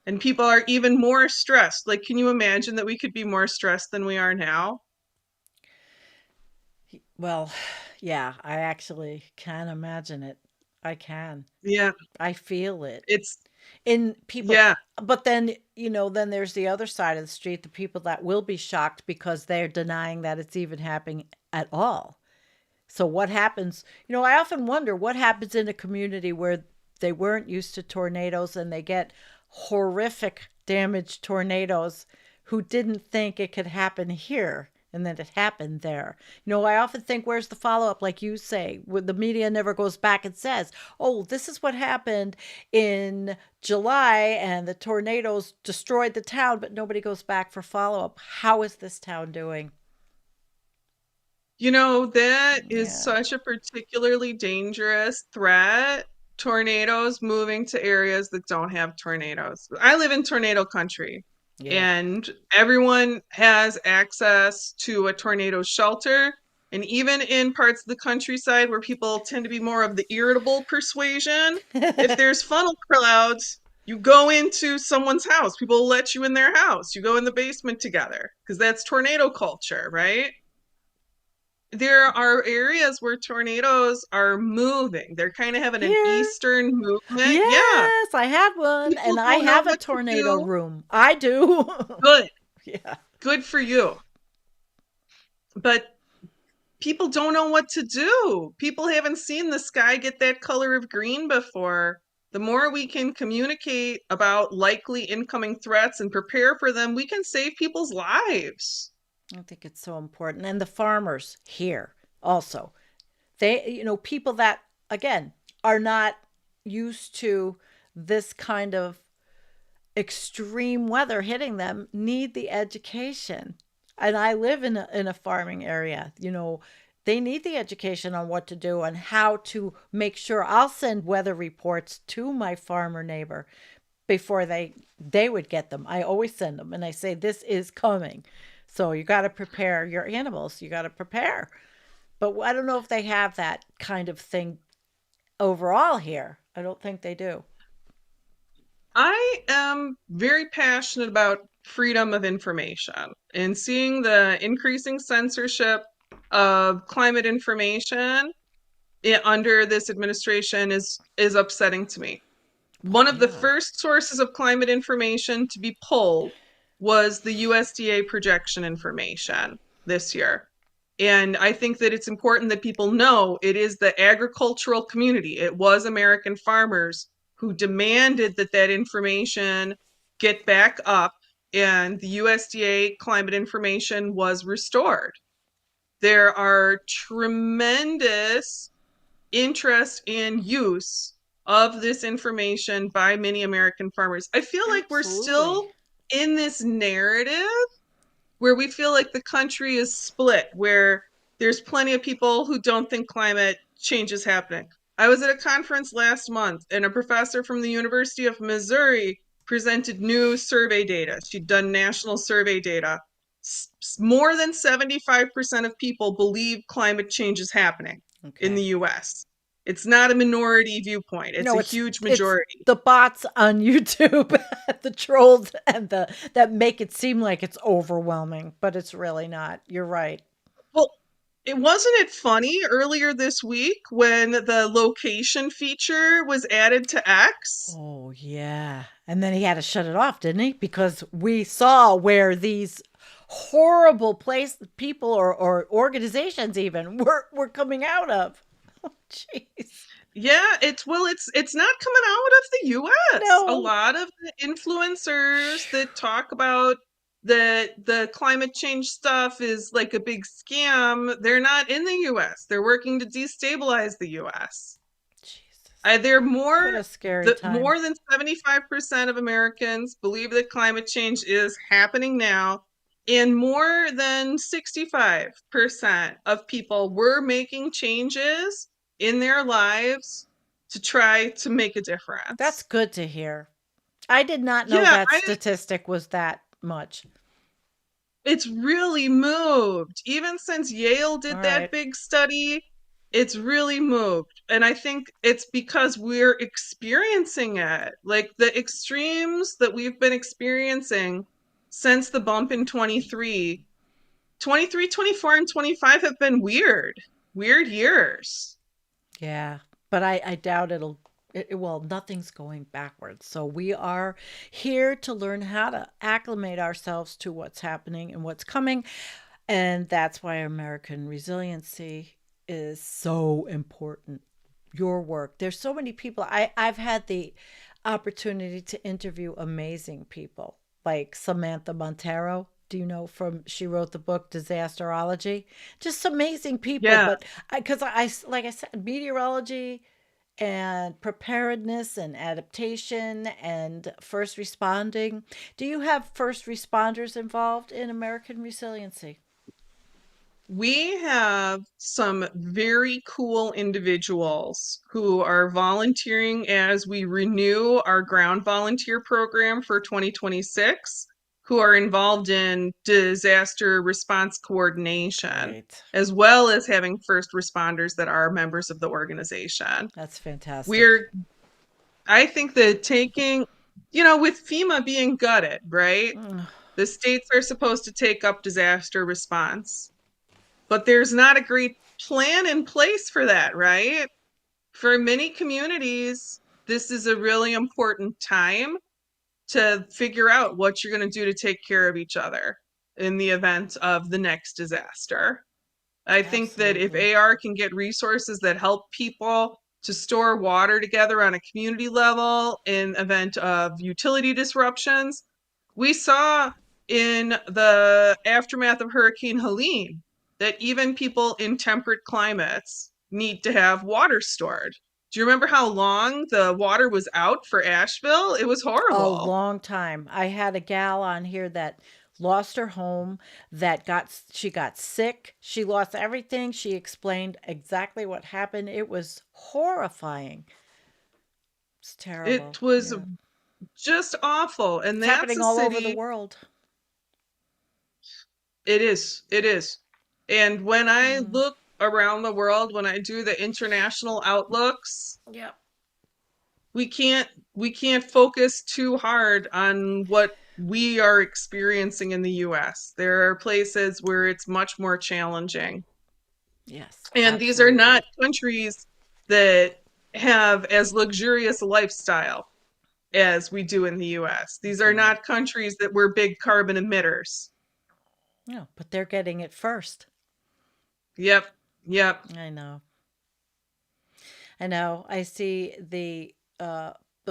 Speaker 2: And people are even more stressed. Like, can you imagine that we could be more stressed than we are now?
Speaker 1: Well, yeah, I actually can imagine it. I can.
Speaker 2: Yeah,
Speaker 1: I feel it
Speaker 2: it's,
Speaker 1: in people.
Speaker 2: yeah.
Speaker 1: But then, then there's the other side of the street, the people that will be shocked because they're denying that it's even happening at all. So what happens? I often wonder what happens in a community where they weren't used to tornadoes and they get horrific damaged tornadoes who didn't think it could happen here and then it happened there. I often think, where's the follow up? Like you say, when the media never goes back and says, oh, this is what happened in July and the tornadoes destroyed the town, but nobody goes back for follow up. How is this town doing?
Speaker 2: That is
Speaker 1: Yeah.
Speaker 2: such a particularly dangerous threat. Tornadoes moving to areas that don't have tornadoes. I live in tornado country,
Speaker 1: Yeah.
Speaker 2: and everyone has access to a tornado shelter. And even in parts of the countryside where people tend to be more of the irritable persuasion, if there's funnel clouds, you go into someone's house. People will let you in their house. You go in the basement together because that's tornado culture, right? There are areas where tornadoes are moving. They're kind of having an
Speaker 1: Here.
Speaker 2: eastern movement. Yeah.
Speaker 1: Yes, I had one
Speaker 2: People
Speaker 1: and I
Speaker 2: don't know
Speaker 1: have a
Speaker 2: what to
Speaker 1: tornado
Speaker 2: do.
Speaker 1: room. I do.
Speaker 2: Good.
Speaker 1: Yeah.
Speaker 2: Good for you. But people don't know what to do. People haven't seen the sky get that color of green before. The more we can communicate about likely incoming threats and prepare for them, we can save people's lives.
Speaker 1: I think it's so important. And the farmers here also. They, people that, again, are not used to this kind of extreme weather hitting them need the education. And I live in a farming area. They need the education on what to do and how to make sure. I'll send weather reports to my farmer neighbor before they would get them. I always send them and I say this is coming. So you got to prepare your animals. You got to prepare. But I don't know if they have that kind of thing overall here. I don't think they do.
Speaker 2: I am very passionate about freedom of information and seeing the increasing censorship of climate information under this administration is upsetting to me.
Speaker 1: Oh
Speaker 2: One of the
Speaker 1: yeah.
Speaker 2: first sources of climate information to be pulled was the USDA projection information this year. And I think that it's important that people know it is the agricultural community. It was American farmers who demanded that that information get back up, and the USDA climate information was restored. There are tremendous interest and use of this information by many American farmers. I feel like we're
Speaker 1: Absolutely.
Speaker 2: still in this narrative where we feel like the country is split, where there's plenty of people who don't think climate change is happening. I was at a conference last month, and a professor from the University of Missouri presented new survey data. She'd done national survey data. More than 75% of people believe climate change is happening in
Speaker 1: Okay.
Speaker 2: the US. It's not a minority viewpoint, it's a
Speaker 1: No, it's
Speaker 2: huge
Speaker 1: it's
Speaker 2: majority.
Speaker 1: the bots on YouTube, the trolls and the that make it seem like it's overwhelming, but it's really not. You're right.
Speaker 2: Well, it wasn't it funny earlier this week when the location feature was added to X?
Speaker 1: Oh yeah. And then he had to shut it off, didn't he? Because we saw where these horrible place people or organizations even were coming out of. Oh jeez.
Speaker 2: Yeah, it's not coming out of the US. A
Speaker 1: No.
Speaker 2: lot of the influencers that talk about the climate change stuff is like a big scam. They're not in the US. They're working to destabilize the US.
Speaker 1: Jesus.
Speaker 2: They're
Speaker 1: What a scary time.
Speaker 2: more than 75% of Americans believe that climate change is happening now, and more than 65% of people were making changes in their lives to try to make a
Speaker 1: That's
Speaker 2: difference.
Speaker 1: good to hear. I did not know
Speaker 2: Yeah,
Speaker 1: that statistic was that much.
Speaker 2: It's really moved. Even since Yale
Speaker 1: All
Speaker 2: did that
Speaker 1: right.
Speaker 2: big study, it's really moved. And I think it's because we're experiencing it. Like the extremes that we've been experiencing since the bump in 23, 24, and 25 have been weird years.
Speaker 1: Yeah, but I doubt well, nothing's going backwards. So we are here to learn how to acclimate ourselves to what's happening and what's coming. And that's why American resiliency is so important. Your work. There's so many people. I've had the opportunity to interview amazing people like Samantha Montero. Do you know from she wrote the book Disasterology? Just amazing people.
Speaker 2: Yeah,
Speaker 1: But because like I said, meteorology and preparedness and adaptation and first responding. Do you have first responders involved in American resiliency?
Speaker 2: we have some very cool individuals who are volunteering as we renew our ground volunteer program for 2026, who are involved in disaster response coordination,
Speaker 1: Great.
Speaker 2: as well as having first responders that are members of the organization.
Speaker 1: That's fantastic.
Speaker 2: We're, I think that taking, with FEMA being gutted, right?
Speaker 1: Mm,
Speaker 2: The states are supposed to take up disaster response, but there's not a great plan in place for that, right? For many communities, this is a really important time to figure out what you're going to do to take care of each other in the event of the next disaster. I think that if
Speaker 1: absolutely.
Speaker 2: AR can get resources that help people to store water together on a community level in event of utility disruptions, we saw in the aftermath of Hurricane Helene that even people in temperate climates need to have water stored. Do you remember how long the water was out for Asheville? It was
Speaker 1: A
Speaker 2: horrible.
Speaker 1: long time. I had a gal on here that lost her home, that she got sick, she lost everything. She explained exactly what happened. It was horrifying. It's terrible.
Speaker 2: It was
Speaker 1: Yeah.
Speaker 2: just awful. And
Speaker 1: It's
Speaker 2: that's
Speaker 1: happening
Speaker 2: a
Speaker 1: all over the
Speaker 2: city.
Speaker 1: world.
Speaker 2: It is. It is. And when I
Speaker 1: Mm.
Speaker 2: look around the world, when I do the international outlooks,
Speaker 1: Yeah.
Speaker 2: we can't we can't focus too hard on what we are experiencing in the US. There are places where it's much more challenging.
Speaker 1: Yes,
Speaker 2: And these are not
Speaker 1: absolutely.
Speaker 2: countries that have as luxurious a lifestyle as we do in the US. These are
Speaker 1: No.
Speaker 2: not countries that were big carbon emitters.
Speaker 1: No, but they're getting it first.
Speaker 2: Yep. Yep.
Speaker 1: I know. I know. I see the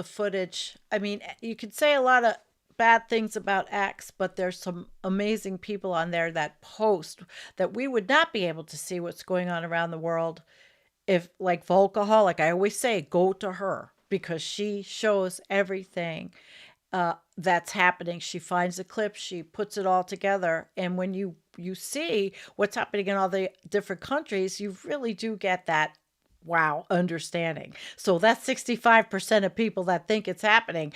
Speaker 1: footage. I mean, you could say a lot of bad things about X, but there's some amazing people on there that post that we would not be able to see what's going on around the world if like Volcaholic. I always say go to her because she shows everything that's happening. She finds the clip, she puts it all together, and when you see what's happening in all the different countries, you really do get that wow understanding. So that's 65% of people that think it's happening.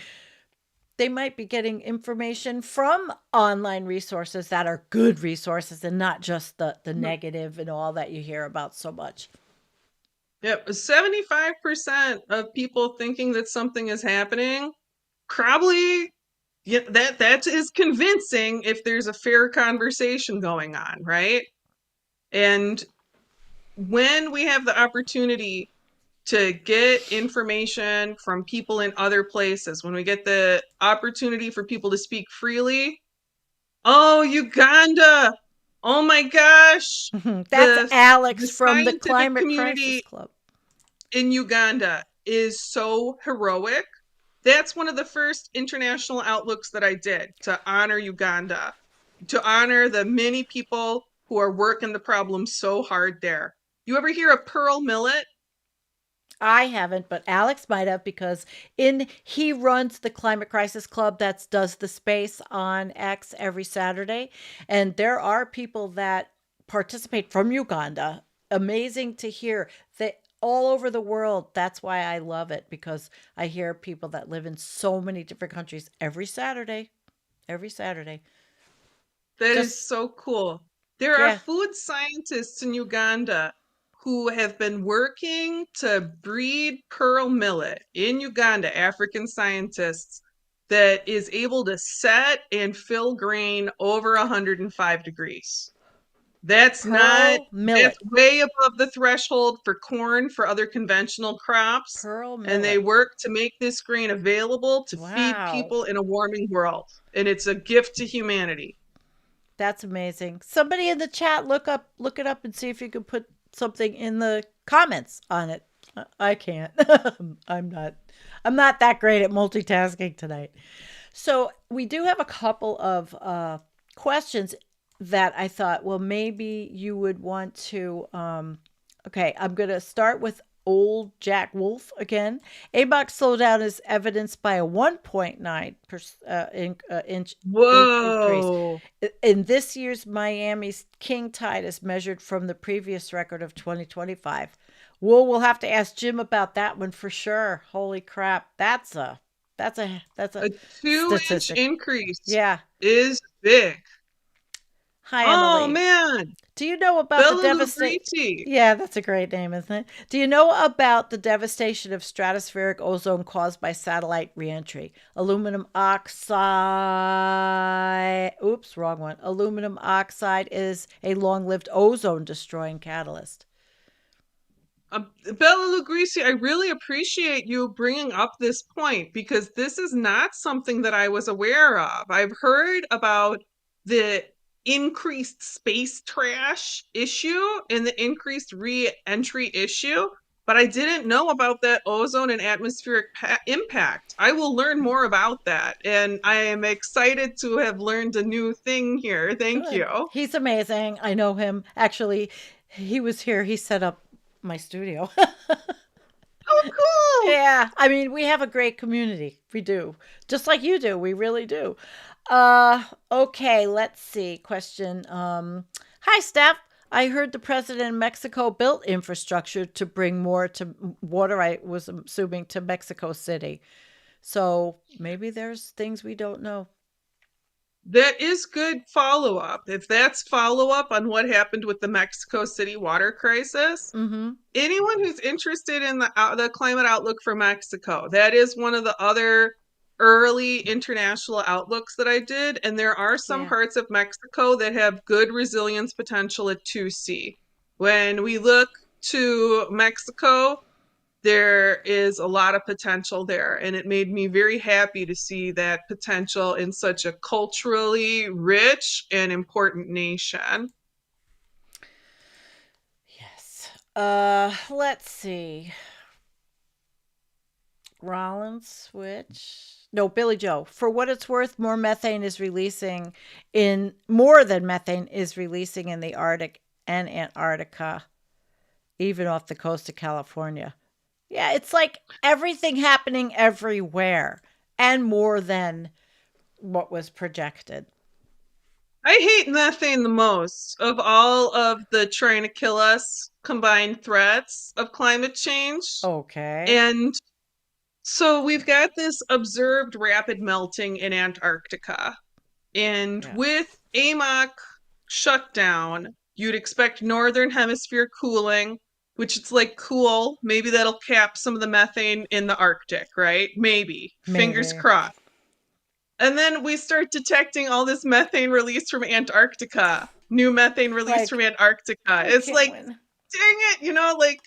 Speaker 1: They might be getting information from online resources that are good resources and not just the negative and all that you hear about so much.
Speaker 2: Yep, 75% of people thinking that something is happening probably, yeah, that is convincing if there's a fair conversation going on, right? And when we have the opportunity to get information from people in other places, when we get the opportunity for people to speak freely, oh, Uganda. Oh my gosh.
Speaker 1: That's
Speaker 2: The
Speaker 1: Alex from the
Speaker 2: scientific
Speaker 1: Climate Crisis
Speaker 2: community
Speaker 1: Club.
Speaker 2: in Uganda is so heroic. That's one of the first international outlooks that I did to honor Uganda, to honor the many people who are working the problem so hard there. You ever hear of pearl millet?
Speaker 1: I haven't, but Alex might have because in he runs the Climate Crisis Club that does the space on X every Saturday, and there are people that participate from Uganda. Amazing to hear that all over the world. That's why I love it because I hear people that live in so many different countries every Saturday. Every Saturday.
Speaker 2: That is
Speaker 1: Just
Speaker 2: so cool. There are
Speaker 1: yeah,
Speaker 2: food scientists in Uganda who have been working to breed pearl millet in Uganda, African scientists that is able to set and fill grain over 105 degrees.
Speaker 1: pearl
Speaker 2: That's
Speaker 1: millet.
Speaker 2: way above the threshold for corn for other conventional crops.
Speaker 1: Pearl
Speaker 2: And they
Speaker 1: millet.
Speaker 2: work to make this grain available to feed
Speaker 1: Wow.
Speaker 2: people in a warming world. And it's a gift to humanity.
Speaker 1: That's amazing. Somebody in the chat look it up and see if you could put something in the comments on it. I can't. I'm not I'm not that great at multitasking tonight. So, we do have a couple of questions that I thought, well, maybe you would want to. Okay, I'm going to start with old Jack Wolf again. ABOC slowdown is evidenced by a 1.9 inch increase.
Speaker 2: Whoa.
Speaker 1: In this year's Miami's king tide is measured from the previous record of 2025. We'll have to ask Jim about that one for sure. Holy crap. That's a
Speaker 2: A 2-inch
Speaker 1: statistic.
Speaker 2: increase
Speaker 1: Yeah.
Speaker 2: is big.
Speaker 1: Hi,
Speaker 2: Oh
Speaker 1: Emily.
Speaker 2: man.
Speaker 1: Do you know about the
Speaker 2: Bella
Speaker 1: devastation?
Speaker 2: Lubriti.
Speaker 1: Yeah, that's a great name, isn't it? Do you know about the devastation of stratospheric ozone caused by satellite reentry? Aluminum oxide. Oops, wrong one. Aluminum oxide is a long lived ozone destroying catalyst.
Speaker 2: Bella Lugrisi, I really appreciate you bringing up this point because this is not something that I was aware of. I've heard about the increased space trash issue and the increased re-entry issue, but I didn't know about that ozone and atmospheric impact. I will learn more about that, and I am excited to have learned a new thing here. Thank
Speaker 1: Good.
Speaker 2: you.
Speaker 1: He's amazing. I know him. Actually, he was here. He set up my studio.
Speaker 2: Oh, cool.
Speaker 1: Yeah, I mean, we have a great community. We do. Just like you do. We really do. Okay, let's see. Question. Hi, Steph. I heard the president of Mexico built infrastructure to bring more to water, I was assuming, to Mexico City. So maybe there's things we don't know.
Speaker 2: That is good follow up. If that's follow up on what happened with the Mexico City water crisis,
Speaker 1: Mm-hmm.
Speaker 2: anyone who's interested in the climate outlook for Mexico, that is one of the other early international outlooks that I did. And there are some
Speaker 1: Yeah.
Speaker 2: parts of Mexico that have good resilience potential at 2C. When we look to Mexico, there is a lot of potential there. And it made me very happy to see that potential in such a culturally rich and important nation.
Speaker 1: Yes. Let's see. Rollins switch. No, Billy Joe. For what it's worth, more than methane is releasing in the Arctic and Antarctica, even off the coast of California. Yeah, it's like everything happening everywhere and more than what was projected.
Speaker 2: I hate methane the most of all of the trying to kill us combined threats of climate change.
Speaker 1: Okay.
Speaker 2: And so we've got this observed rapid melting in Antarctica. And
Speaker 1: Yeah.
Speaker 2: with AMOC shut down, you'd expect northern hemisphere cooling, which it's like cool. Maybe that'll cap some of the methane in the Arctic, right? Maybe. Fingers
Speaker 1: Maybe.
Speaker 2: crossed. And then we start detecting all this methane released from Antarctica, new methane released from
Speaker 1: Like,
Speaker 2: Antarctica.
Speaker 1: we
Speaker 2: It's
Speaker 1: can't
Speaker 2: like,
Speaker 1: win.
Speaker 2: dang it, like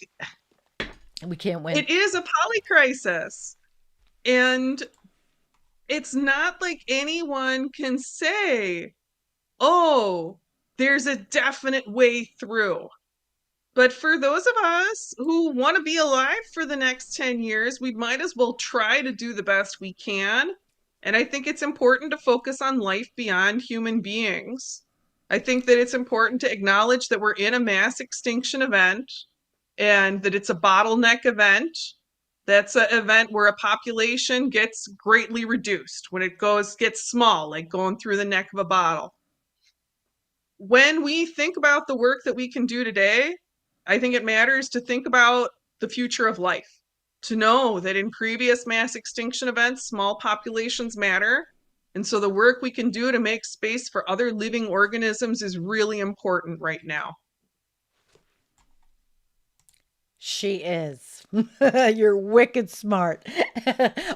Speaker 1: We can't win.
Speaker 2: it is a polycrisis. And it's not like anyone can say, oh, there's a definite way through. But for those of us who want to be alive for the next 10 years, we might as well try to do the best we can. And I think it's important to focus on life beyond human beings. I think that it's important to acknowledge that we're in a mass extinction event and that it's a bottleneck event. That's an event where a population gets greatly reduced when it gets small, like going through the neck of a bottle. When we think about the work that we can do today, I think it matters to think about the future of life, to know that in previous mass extinction events, small populations matter. And so the work we can do to make space for other living organisms is really important right now.
Speaker 1: She is. You're wicked smart.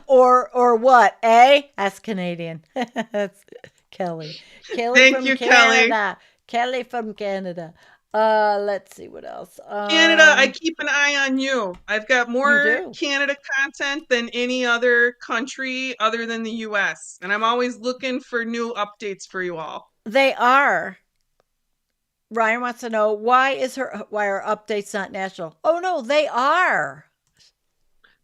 Speaker 1: Or what, eh? That's Canadian. That's Kelly. Kelly
Speaker 2: Thank
Speaker 1: from
Speaker 2: you, Kelly.
Speaker 1: Canada. Kelly from Canada. Let's see what else.
Speaker 2: Canada, I keep an eye on you. I've got
Speaker 1: You
Speaker 2: more
Speaker 1: do.
Speaker 2: Canada content than any other country other than the US. And I'm always looking for new updates for you all.
Speaker 1: They are. Ryan wants to know why are updates not national? Oh no, they are.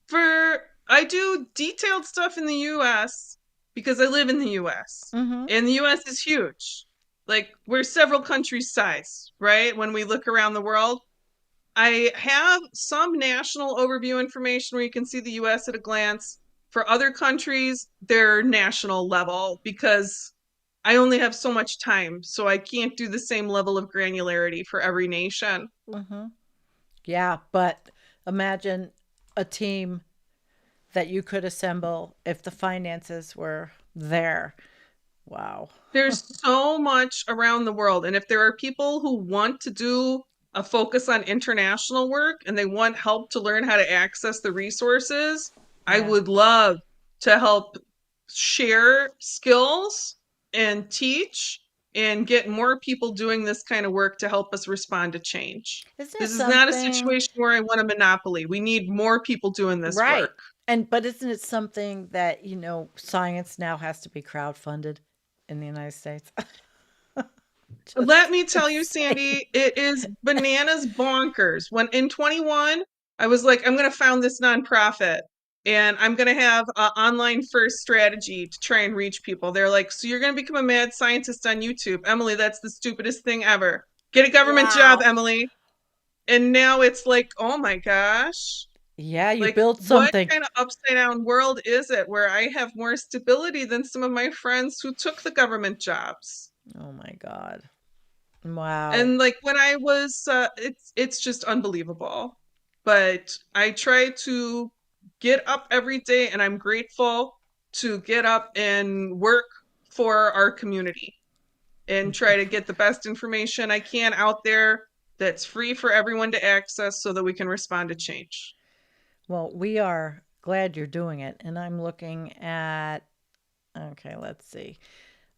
Speaker 2: For I do detailed stuff in the US because I live in the US.
Speaker 1: Mm-hmm.
Speaker 2: And the US is huge. Like we're several countries' size, right? When we look around the world, I have some national overview information where you can see the US at a glance. For other countries, they're national level because I only have so much time, so I can't do the same level of granularity for every nation.
Speaker 1: Mm-hmm. Yeah, but imagine a team that you could assemble if the finances were there. Wow.
Speaker 2: There's so much around the world. And if there are people who want to do a focus on international work and they want help to learn how to access the resources, I
Speaker 1: Yeah.
Speaker 2: would love to help share skills and teach and get more people doing this kind of work to help us respond to change.
Speaker 1: Isn't it
Speaker 2: This is not a
Speaker 1: something
Speaker 2: situation where I want a monopoly. We need more people doing this
Speaker 1: right?
Speaker 2: work.
Speaker 1: And but isn't it something that, science now has to be crowdfunded in the United States?
Speaker 2: Let
Speaker 1: Just
Speaker 2: me tell you,
Speaker 1: insane.
Speaker 2: Sandy, it is bananas bonkers. When in 21, I was like, I'm going to found this nonprofit and I'm going to have an online first strategy to try and reach people. They're like, so you're going to become a mad scientist on YouTube. Emily, that's the stupidest thing ever. Get a government job,
Speaker 1: Wow.
Speaker 2: Emily. And now it's like, oh my gosh.
Speaker 1: Yeah, you
Speaker 2: Like,
Speaker 1: built
Speaker 2: what
Speaker 1: something.
Speaker 2: kind of upside down world is it where I have more stability than some of my friends who took the government jobs?
Speaker 1: Oh my God. Wow.
Speaker 2: And like when I was it's just unbelievable. But I try to get up every day and I'm grateful to get up and work for our community and try to get the best information I can out there that's free for everyone to access so that we can respond to change.
Speaker 1: Well, we are glad you're doing it. And I'm looking at, okay, let's see.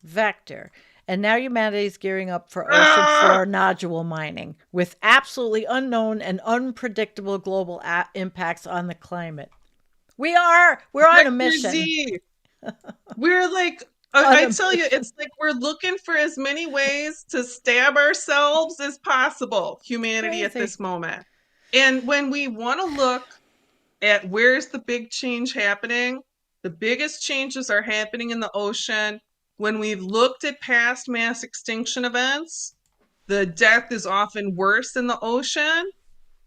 Speaker 1: Vector. And now humanity is gearing up for ocean
Speaker 2: Ah!
Speaker 1: floor nodule mining with absolutely unknown and unpredictable global impacts on the climate. We're on a
Speaker 2: Vector
Speaker 1: mission.
Speaker 2: Z. We're like,
Speaker 1: On
Speaker 2: I
Speaker 1: a
Speaker 2: tell you,
Speaker 1: mission.
Speaker 2: it's like we're looking for as many ways to stab ourselves as possible,
Speaker 1: It's
Speaker 2: humanity at
Speaker 1: crazy.
Speaker 2: this moment. And when we want to look at where's the big change happening, the biggest changes are happening in the ocean. When we've looked at past mass extinction events, the death is often worse in the ocean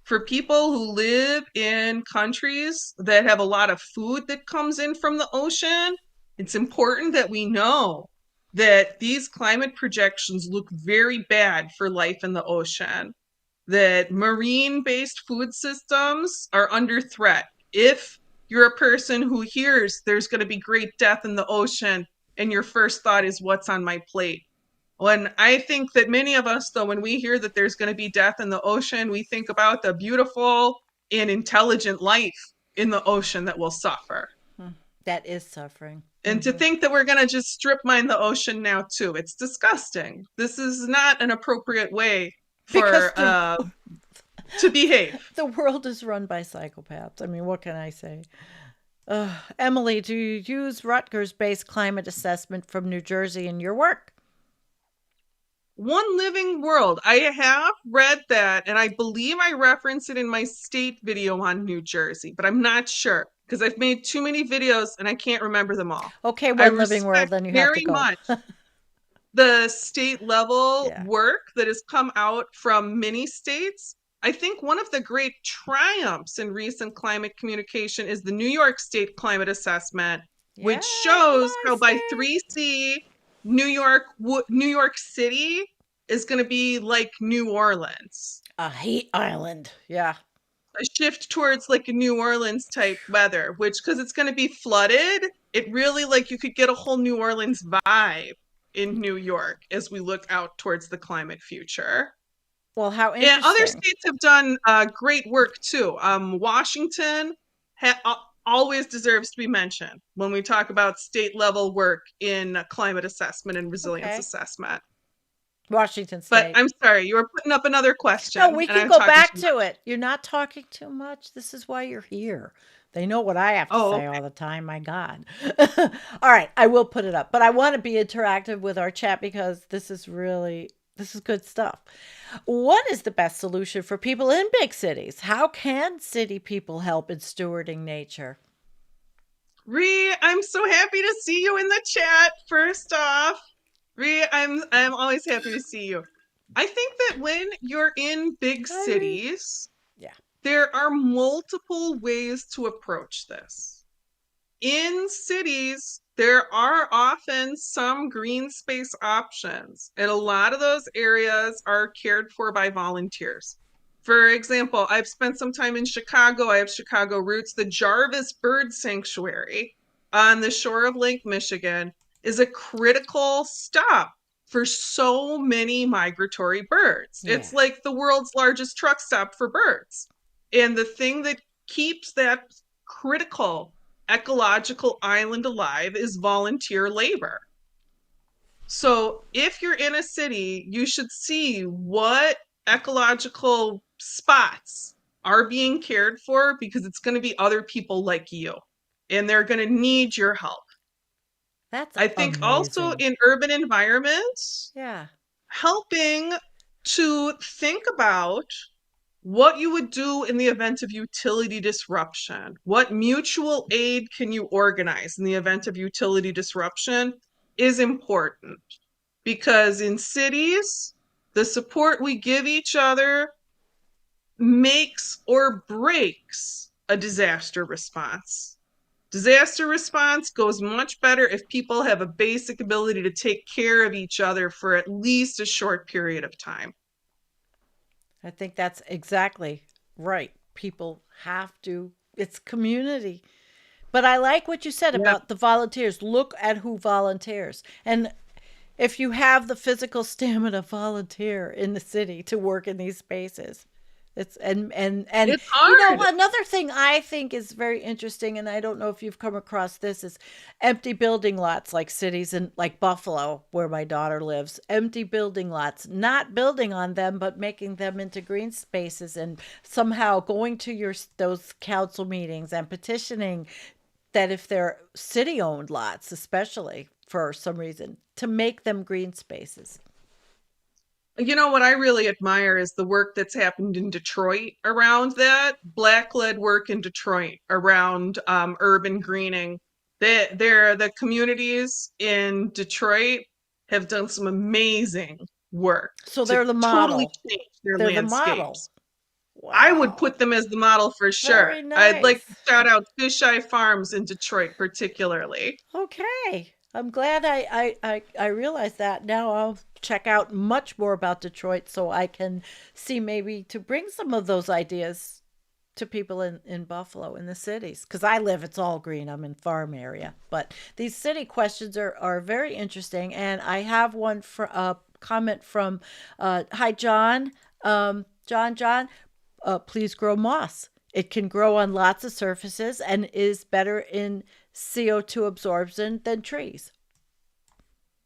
Speaker 2: for people who live in countries that have a lot of food that comes in from the ocean, it's important that we know that these climate projections look very bad for life in the ocean, that marine based food systems are under threat. If you're a person who hears there's going to be great death in the ocean and your first thought is what's on my plate, when I think that many of us, though, when we hear that there's going to be death in the ocean, we think about the beautiful and intelligent life in the ocean that will suffer.
Speaker 1: Hmm. That is suffering.
Speaker 2: And to
Speaker 1: Hmm.
Speaker 2: think that we're going to just strip mine the ocean now, too, it's disgusting. This is not an appropriate way
Speaker 1: Because
Speaker 2: for to behave.
Speaker 1: the world is run by psychopaths. I mean, what can I say? Emily, do you use Rutgers based climate assessment from New Jersey in your work?
Speaker 2: One Living World. I have read that, and I believe I reference it in my state video on New Jersey, but I'm not sure because I've made too many videos and I can't remember them all.
Speaker 1: Okay,
Speaker 2: I
Speaker 1: One Living World,
Speaker 2: respect
Speaker 1: then you have to
Speaker 2: very
Speaker 1: go.
Speaker 2: much the state level
Speaker 1: Yeah.
Speaker 2: work that has come out from many states. I think one of the great triumphs in recent climate communication is the New York State Climate Assessment,
Speaker 1: Yeah,
Speaker 2: which
Speaker 1: come
Speaker 2: shows
Speaker 1: on,
Speaker 2: how by
Speaker 1: state.
Speaker 2: 3C, New York City is going to be like New Orleans.
Speaker 1: A heat island. Yeah.
Speaker 2: a shift towards like a New Orleans type weather, which because it's going to be flooded, it really like you could get a whole New Orleans vibe in New York as we look out towards the climate future.
Speaker 1: Well, how
Speaker 2: And other
Speaker 1: interesting.
Speaker 2: states have done great work too. Washington always deserves to be mentioned when we talk about state level work in climate assessment and resilience
Speaker 1: Okay.
Speaker 2: assessment.
Speaker 1: Washington
Speaker 2: But
Speaker 1: State.
Speaker 2: I'm sorry, you were putting up another
Speaker 1: No,
Speaker 2: question
Speaker 1: we
Speaker 2: and
Speaker 1: can
Speaker 2: I'm
Speaker 1: go
Speaker 2: talking
Speaker 1: back
Speaker 2: too
Speaker 1: to
Speaker 2: much.
Speaker 1: it. You're not talking too much. This is why you're here. They know what I have to
Speaker 2: Oh,
Speaker 1: say
Speaker 2: okay.
Speaker 1: all the time. My God. All right, I will put it up, but I want to be interactive with our chat because this is good stuff. What is the best solution for people in big cities? How can city people help in stewarding nature?
Speaker 2: Ree, I'm so happy to see you in the chat. First off, Ree, I'm always happy to see you. I think that when you're in big
Speaker 1: Hi, Ree.
Speaker 2: cities,
Speaker 1: Yeah.
Speaker 2: there are multiple ways to approach this. In cities, there are often some green space options, and a lot of those areas are cared for by volunteers. For example, I've spent some time in Chicago. I have Chicago roots. The Jarvis Bird Sanctuary on the shore of Lake Michigan is a critical stop for so many migratory birds. It's
Speaker 1: Yeah.
Speaker 2: like the world's largest truck stop for birds. And the thing that keeps that critical ecological island alive is volunteer labor. So if you're in a city, you should see what ecological spots are being cared for because it's going to be other people like you and they're going to need your help.
Speaker 1: That's
Speaker 2: I think also
Speaker 1: amazing.
Speaker 2: in urban environments,
Speaker 1: Yeah.
Speaker 2: helping to think about what you would do in the event of utility disruption. What mutual aid can you organize in the event of utility disruption is important because in cities, the support we give each other makes or breaks a disaster response. Disaster response goes much better if people have a basic ability to take care of each other for at least a short period of time.
Speaker 1: I think that's exactly right. People have to, it's community. But I like what you said
Speaker 2: Yep.
Speaker 1: about the volunteers. Look at who volunteers. And if you have the physical stamina, volunteer in the city to work in these spaces. It's and
Speaker 2: It's hard.
Speaker 1: another thing I think is very interesting, and I don't know if you've come across this, is empty building lots like cities in like Buffalo, where my daughter lives. Empty building lots, not building on them, but making them into green spaces, and somehow going to your those council meetings and petitioning that if they're city owned lots, especially for some reason, to make them green spaces.
Speaker 2: You know what I really admire is the work that's happened in Detroit around that black-led work in Detroit around urban greening. The communities in Detroit have done some amazing work
Speaker 1: So
Speaker 2: to
Speaker 1: they're the
Speaker 2: totally
Speaker 1: model.
Speaker 2: change their
Speaker 1: They're the model.
Speaker 2: landscapes. I would
Speaker 1: Wow.
Speaker 2: put them as the model for sure.
Speaker 1: Very
Speaker 2: I'd like to
Speaker 1: nice.
Speaker 2: shout out Fisheye Farms in Detroit, particularly.
Speaker 1: Okay. I'm glad I realized that. Now I'll check out much more about Detroit so I can see maybe to bring some of those ideas to people in Buffalo in the cities. Because I live, it's all green. I'm in farm area. But these city questions are very interesting. And I have one for a comment from hi John. John, please grow moss. It can grow on lots of surfaces and is better in CO2 absorption than trees.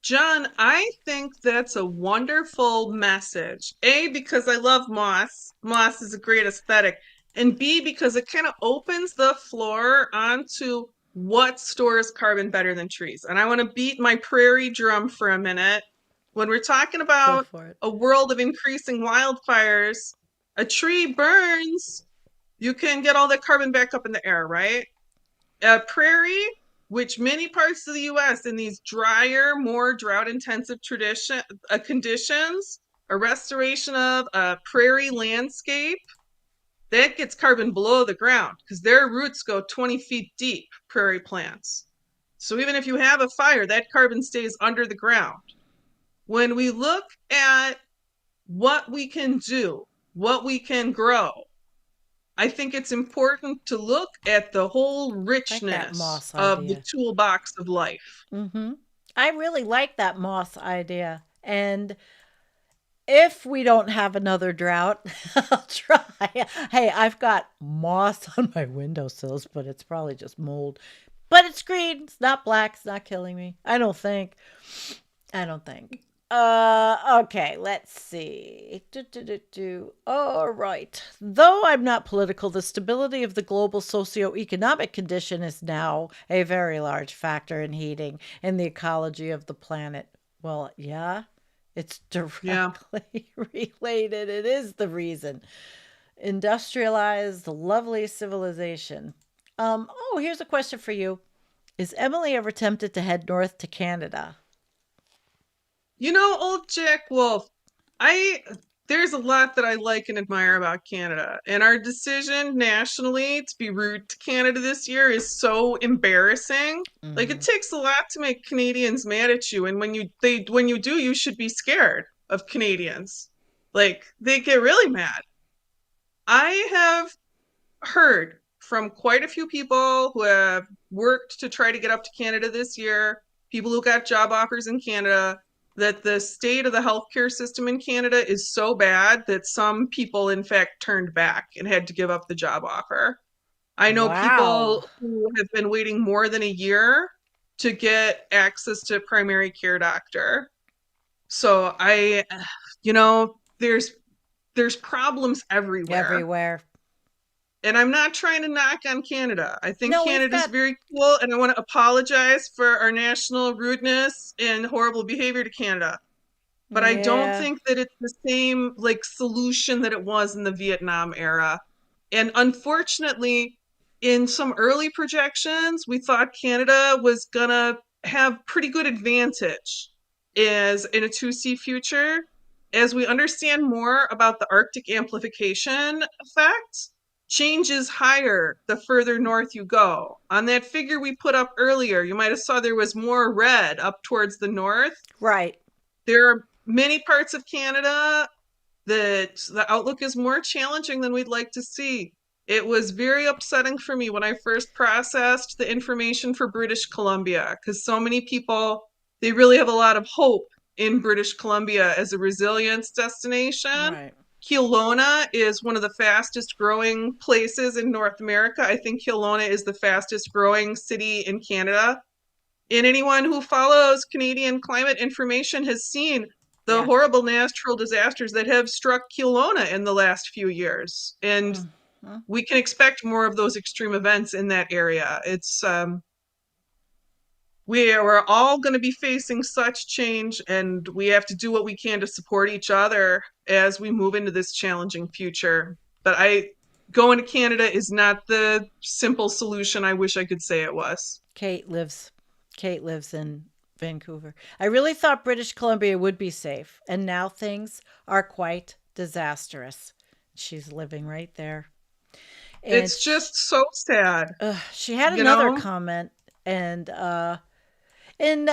Speaker 2: John, I think that's a wonderful message. A, because I love moss. Moss is a great aesthetic. And B, because it kind of opens the floor onto what stores carbon better than trees. And I want to beat my prairie drum for a minute. When we're talking
Speaker 1: Go
Speaker 2: about
Speaker 1: for it.
Speaker 2: a world of increasing wildfires, a tree burns, you can get all that carbon back up in the air, right? A prairie, which many parts of the U.S. in these drier, more drought-intensive conditions, a restoration of a prairie landscape that gets carbon below the ground because their roots go 20 feet deep. Prairie plants. So even if you have a fire, that carbon stays under the ground. When we look at what we can do, what we can grow, I think it's important to look at the whole
Speaker 1: I like that
Speaker 2: richness
Speaker 1: moss
Speaker 2: of the
Speaker 1: idea.
Speaker 2: toolbox of life.
Speaker 1: Mm-hmm. I really like that moss idea. And if we don't have another drought, I'll try. Hey, I've got moss on my windowsills, but it's probably just mold. But it's green. It's not black. It's not killing me. I don't think. I don't think. Okay, let's see. All right. Though I'm not political, the stability of the global socioeconomic condition is now a very large factor in heating and the ecology of the planet. Well, yeah, it's
Speaker 2: Yeah.
Speaker 1: directly related. It is the reason. Industrialized, lovely civilization. Oh, here's a question for you. Is Emily ever tempted to head north to Canada?
Speaker 2: Old Jack Wolf, I there's a lot that I like and admire about Canada. And our decision nationally to be rude to Canada this year is so embarrassing. Like it
Speaker 1: Mm-hmm.
Speaker 2: takes a lot to make Canadians mad at you. And when you do, you should be scared of Canadians. Like they get really mad. I have heard from quite a few people who have worked to try to get up to Canada this year, people who got job offers in Canada, that the state of the healthcare system in Canada is so bad that some people, in fact, turned back and had to give up the job offer. I know
Speaker 1: Wow.
Speaker 2: people who have been waiting more than a year to get access to primary care doctor. So there's problems everywhere.
Speaker 1: Everywhere.
Speaker 2: And I'm not trying to knock on Canada. I think
Speaker 1: No, we've
Speaker 2: Canada's
Speaker 1: got,
Speaker 2: very cool, and I want to apologize for our national rudeness and horrible behavior to Canada. But I don't
Speaker 1: yeah,
Speaker 2: think that it's the same like solution that it was in the Vietnam era. And unfortunately, in some early projections, we thought Canada was gonna have pretty good advantage as in a 2C future. As we understand more about the Arctic amplification effect, change is higher the further north you go. On that figure we put up earlier, you might have saw there was more red up towards the north.
Speaker 1: right.
Speaker 2: There are many parts of Canada that the outlook is more challenging than we'd like to see. It was very upsetting for me when I first processed the information for British Columbia because so many people they really have a lot of hope in British Columbia as a resilience destination.
Speaker 1: Right.
Speaker 2: Kelowna is one of the fastest growing places in North America. I think Kelowna is the fastest growing city in Canada. And anyone who follows Canadian climate information has seen the
Speaker 1: Yeah.
Speaker 2: horrible natural disasters that have struck Kelowna in the last few years. And
Speaker 1: Mhm.
Speaker 2: we can expect more of those extreme events in that area. We're all going to be facing such change, and we have to do what we can to support each other as we move into this challenging future. But going to Canada is not the simple solution I wish I could say it was.
Speaker 1: Kate lives. Kate lives in Vancouver. I really thought British Columbia would be safe, and now things are quite disastrous. She's living right there, and
Speaker 2: It's just so sad,
Speaker 1: she had
Speaker 2: you
Speaker 1: another
Speaker 2: know?
Speaker 1: comment, and in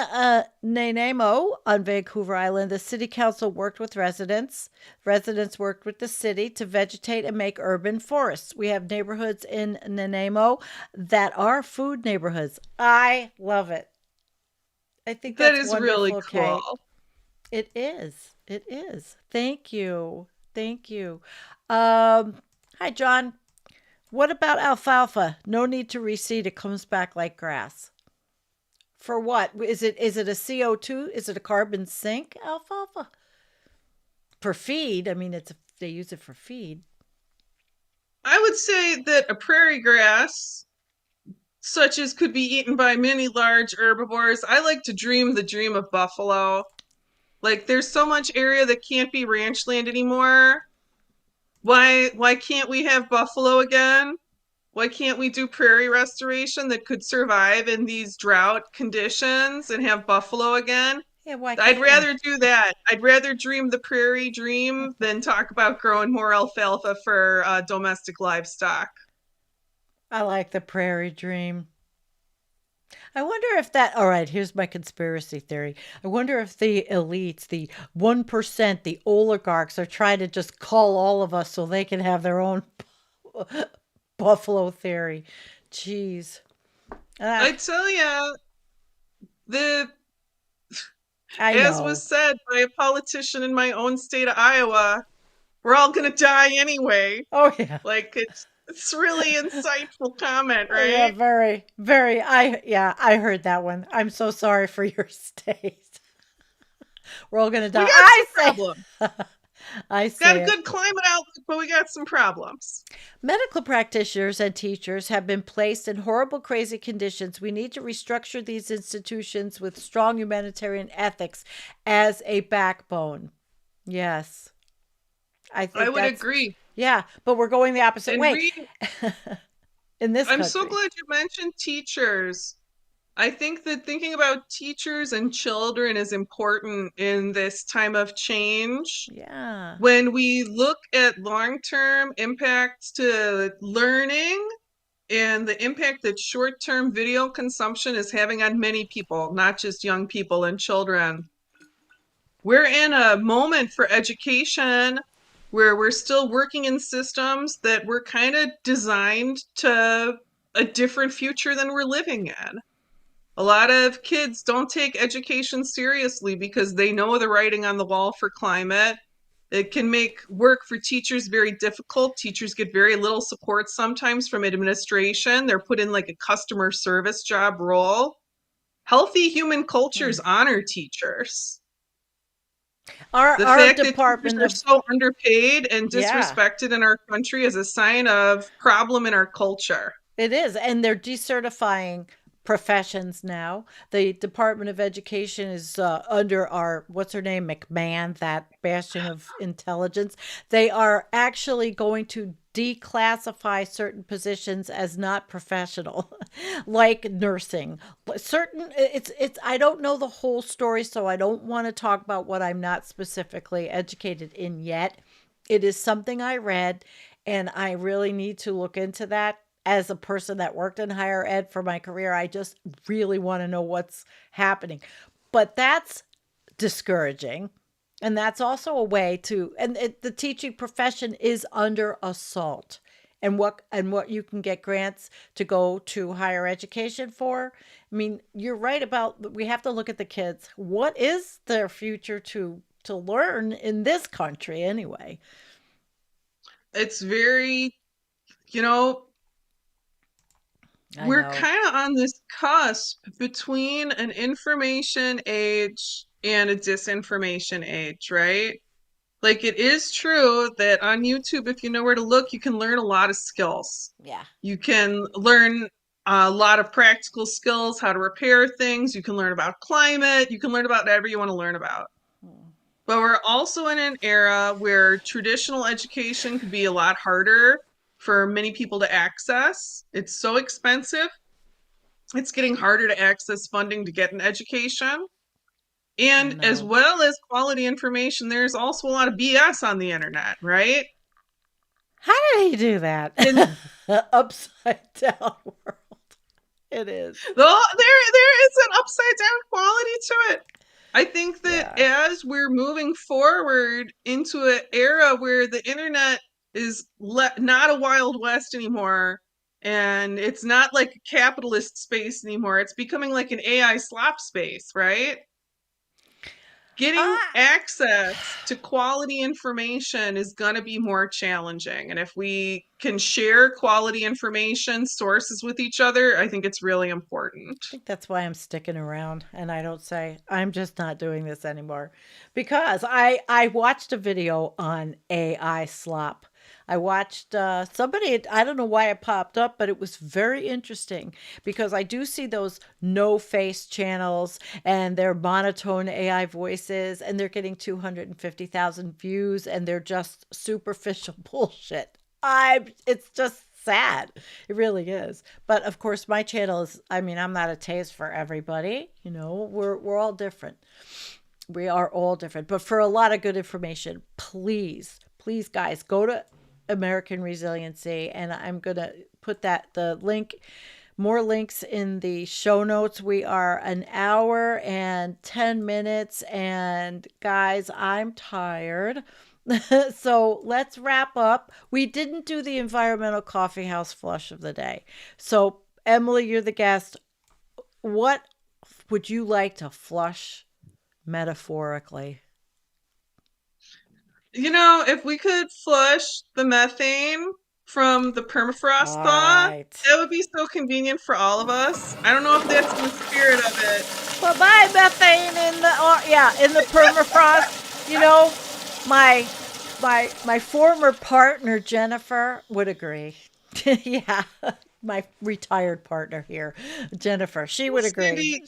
Speaker 1: Nanaimo on Vancouver Island, the city council worked with residents. Residents worked with the city to vegetate and make urban forests. We have neighborhoods in Nanaimo that are food neighborhoods. I love it. I think
Speaker 2: That
Speaker 1: that's
Speaker 2: is really
Speaker 1: wonderful,
Speaker 2: cool.
Speaker 1: Kate. It is. It is. Thank you. Thank you. Hi, John. What about alfalfa? No need to reseed. It comes back like grass. For what? Is it a CO2? Is it a carbon sink alfalfa? For feed. I mean, they use it for feed.
Speaker 2: I would say that a prairie grass, such as could be eaten by many large herbivores, I like to dream the dream of buffalo. Like there's so much area that can't be ranch land anymore. Why can't we have buffalo again? Why can't we do prairie restoration that could survive in these drought conditions and have buffalo again?
Speaker 1: Yeah, why
Speaker 2: I'd
Speaker 1: can't we?
Speaker 2: rather do that. I'd rather dream the prairie dream than talk about growing more alfalfa for domestic livestock.
Speaker 1: I like the prairie dream. I wonder if that. All right, here's my conspiracy theory. I wonder if the elites, the 1%, the oligarchs, are trying to just cull all of us so they can have their own Buffalo theory. Jeez. Ah,
Speaker 2: I tell you, the
Speaker 1: I
Speaker 2: as was
Speaker 1: know.
Speaker 2: said by a politician in my own state of Iowa, we're all gonna die anyway.
Speaker 1: Oh yeah.
Speaker 2: Like it's really insightful comment,
Speaker 1: Yeah,
Speaker 2: right?
Speaker 1: very, very. I heard that one. I'm so sorry for your state. We're all gonna
Speaker 2: We
Speaker 1: die.
Speaker 2: got some problems.
Speaker 1: I
Speaker 2: Got a
Speaker 1: say it.
Speaker 2: good climate outlook, but we got some problems.
Speaker 1: Medical practitioners and teachers have been placed in horrible, crazy conditions. We need to restructure these institutions with strong humanitarian ethics as a backbone. Yes, I
Speaker 2: I
Speaker 1: think
Speaker 2: would
Speaker 1: that's,
Speaker 2: agree.
Speaker 1: yeah, but we're going the opposite
Speaker 2: And
Speaker 1: way
Speaker 2: reading,
Speaker 1: in this
Speaker 2: I'm so
Speaker 1: country.
Speaker 2: glad you mentioned teachers. I think that thinking about teachers and children is important in this time of change.
Speaker 1: Yeah.
Speaker 2: When we look at long term impacts to learning and the impact that short term video consumption is having on many people, not just young people and children, we're in a moment for education where we're still working in systems that were kind of designed to a different future than we're living in. A lot of kids don't take education seriously because they know the writing on the wall for climate. It can make work for teachers very difficult. Teachers get very little support sometimes from administration. They're put in like a customer service job role. Healthy human cultures
Speaker 1: Hmm.
Speaker 2: honor teachers. The
Speaker 1: Our
Speaker 2: fact that teachers
Speaker 1: Department
Speaker 2: are
Speaker 1: of,
Speaker 2: so underpaid and
Speaker 1: yeah,
Speaker 2: disrespected in our country is a sign of problem in our culture.
Speaker 1: it is. And they're decertifying professions now. The Department of Education is under our, what's her name, McMahon, that bastion of intelligence. They are actually going to declassify certain positions as not professional, like nursing. Certain, I don't know the whole story, so I don't want to talk about what I'm not specifically educated in yet. It is something I read, and I really need to look into that. As a person that worked in higher ed for my career, I just really want to know what's happening. But that's discouraging. And that's also a way to, and the teaching profession is under assault. And what you can get grants to go to higher education for. I mean, you're right about, we have to look at the kids. What is their future to learn in this country anyway?
Speaker 2: It's very, you know,
Speaker 1: I
Speaker 2: we're
Speaker 1: know.
Speaker 2: kind of on this cusp between an information age and a disinformation age, right? Like it is true that on YouTube, if you know where to look, you can learn a lot of skills.
Speaker 1: Yeah.
Speaker 2: You can learn a lot of practical skills, how to repair things. You can learn about climate. You can learn about whatever you want to learn about. But we're also in an era where traditional education could be a lot harder for many people to access. It's so expensive. It's getting harder to access funding to get an education.
Speaker 1: I
Speaker 2: And as
Speaker 1: know.
Speaker 2: well as quality information, there's also a lot of BS on the internet, right?
Speaker 1: How did he do that?
Speaker 2: And
Speaker 1: Upside down world. It is.
Speaker 2: there is an upside down quality to it. I think that
Speaker 1: Yeah.
Speaker 2: as we're moving forward into an era where the internet is not a wild west anymore, and it's not like a capitalist space anymore, it's becoming like an AI slop space, right? Getting
Speaker 1: Ah,
Speaker 2: access to quality information is going to be more challenging. And if we can share quality information sources with each other, I think it's really important.
Speaker 1: I think that's why I'm sticking around and I don't say I'm just not doing this anymore because I watched a video on AI slop. I watched somebody, I don't know why it popped up, but it was very interesting because I do see those no face channels and they're monotone AI voices and they're getting 250,000 views and they're just superficial bullshit. It's just sad. It really is. But of course, my channel is, I mean, I'm not a taste for everybody. You know, we're all different. We are all different. But for a lot of good information, please, please, guys, go to American Resiliency. And I'm going to put the link, more links in the show notes. We are an hour and 10 minutes. And guys, I'm tired. So let's wrap up. We didn't do the environmental coffee house flush of the day. So, Emily, you're the guest. What would you like to flush metaphorically?
Speaker 2: If we could flush the methane from the permafrost
Speaker 1: All
Speaker 2: thaw,
Speaker 1: right.
Speaker 2: that would be so convenient for all of us. I don't know if that's in the spirit of it.
Speaker 1: Bye bye, methane in the in the permafrost. My my former partner Jennifer would agree. Yeah, my retired partner here, Jennifer, she
Speaker 2: Well,
Speaker 1: would agree.
Speaker 2: Cindy,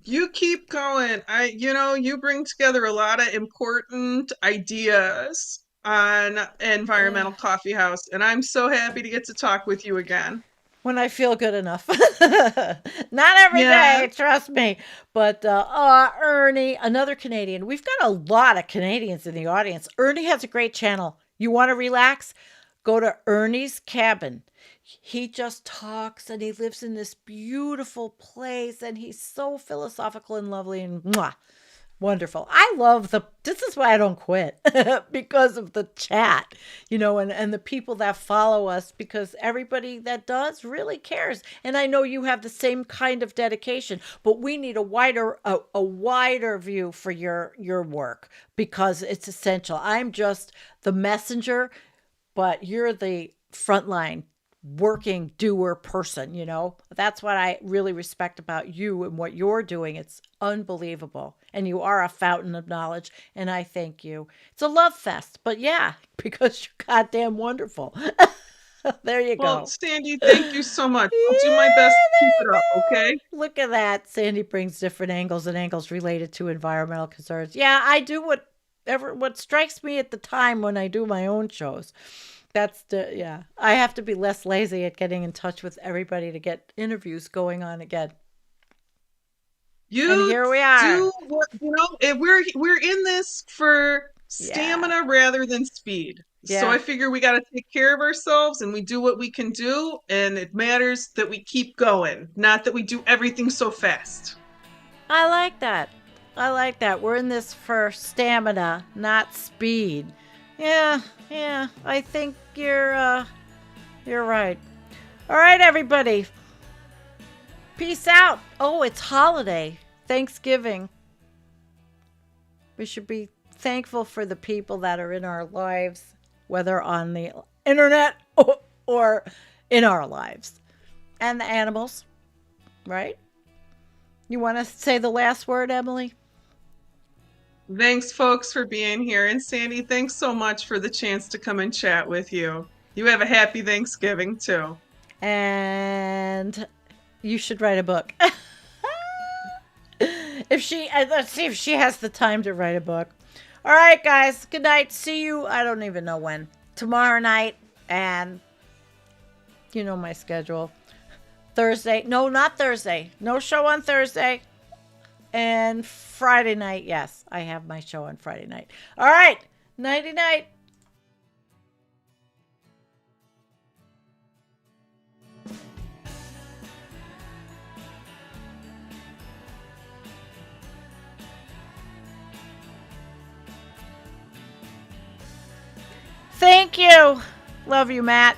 Speaker 2: you keep going. You bring together a lot of important ideas on environmental coffee house, and I'm so happy to get to talk with you again.
Speaker 1: When I feel good enough. Not every
Speaker 2: Yeah.
Speaker 1: day, trust me. But Ernie, another Canadian. We've got a lot of Canadians in the audience. Ernie has a great channel. You want to relax? Go to Ernie's Cabin. He just talks and he lives in this beautiful place and he's so philosophical and lovely and mwah, wonderful. I love this is why I don't quit because of the chat, and the people that follow us because everybody that does really cares. And I know you have the same kind of dedication, but we need a wider view for your work because it's essential. I'm just the messenger, but you're the frontline working doer person. That's what I really respect about you and what you're doing. It's unbelievable, and you are a fountain of knowledge, and I thank you. It's a love fest, but yeah, because you're goddamn wonderful. There you
Speaker 2: Well,
Speaker 1: go.
Speaker 2: Sandy, thank you so much. I'll do my
Speaker 1: Yeah,
Speaker 2: best to keep
Speaker 1: there
Speaker 2: it
Speaker 1: you
Speaker 2: up, okay?
Speaker 1: go. Look at that. Sandy brings different angles and angles related to environmental concerns. Yeah, I do what strikes me at the time when I do my own shows. Yeah. I have to be less lazy at getting in touch with everybody to get interviews going on again. And
Speaker 2: You
Speaker 1: here we are.
Speaker 2: do what we're in this for
Speaker 1: Yeah.
Speaker 2: stamina rather than speed. So
Speaker 1: Yeah.
Speaker 2: I figure we got to take care of ourselves and we do what we can do, and it matters that we keep going, not that we do everything so fast.
Speaker 1: I like that. I like that. We're in this for stamina, not speed. Yeah. Yeah. I think you're right. All right, everybody. Peace out. Oh, it's holiday. Thanksgiving. We should be thankful for the people that are in our lives, whether on the internet or in our lives, and the animals, right? You want to say the last word, Emily?
Speaker 2: Thanks, folks, for being here. And Sandy, thanks so much for the chance to come and chat with you. You have a happy Thanksgiving, too.
Speaker 1: And you should write a book. Let's see if she has the time to write a book. All right, guys. Good night. See you. I don't even know when. Tomorrow night. And you know my schedule. Thursday. No, not Thursday. No show on Thursday. And Friday night. Yes, I have my show on Friday night. All right. Nighty night. Thank you. Love you, Matt.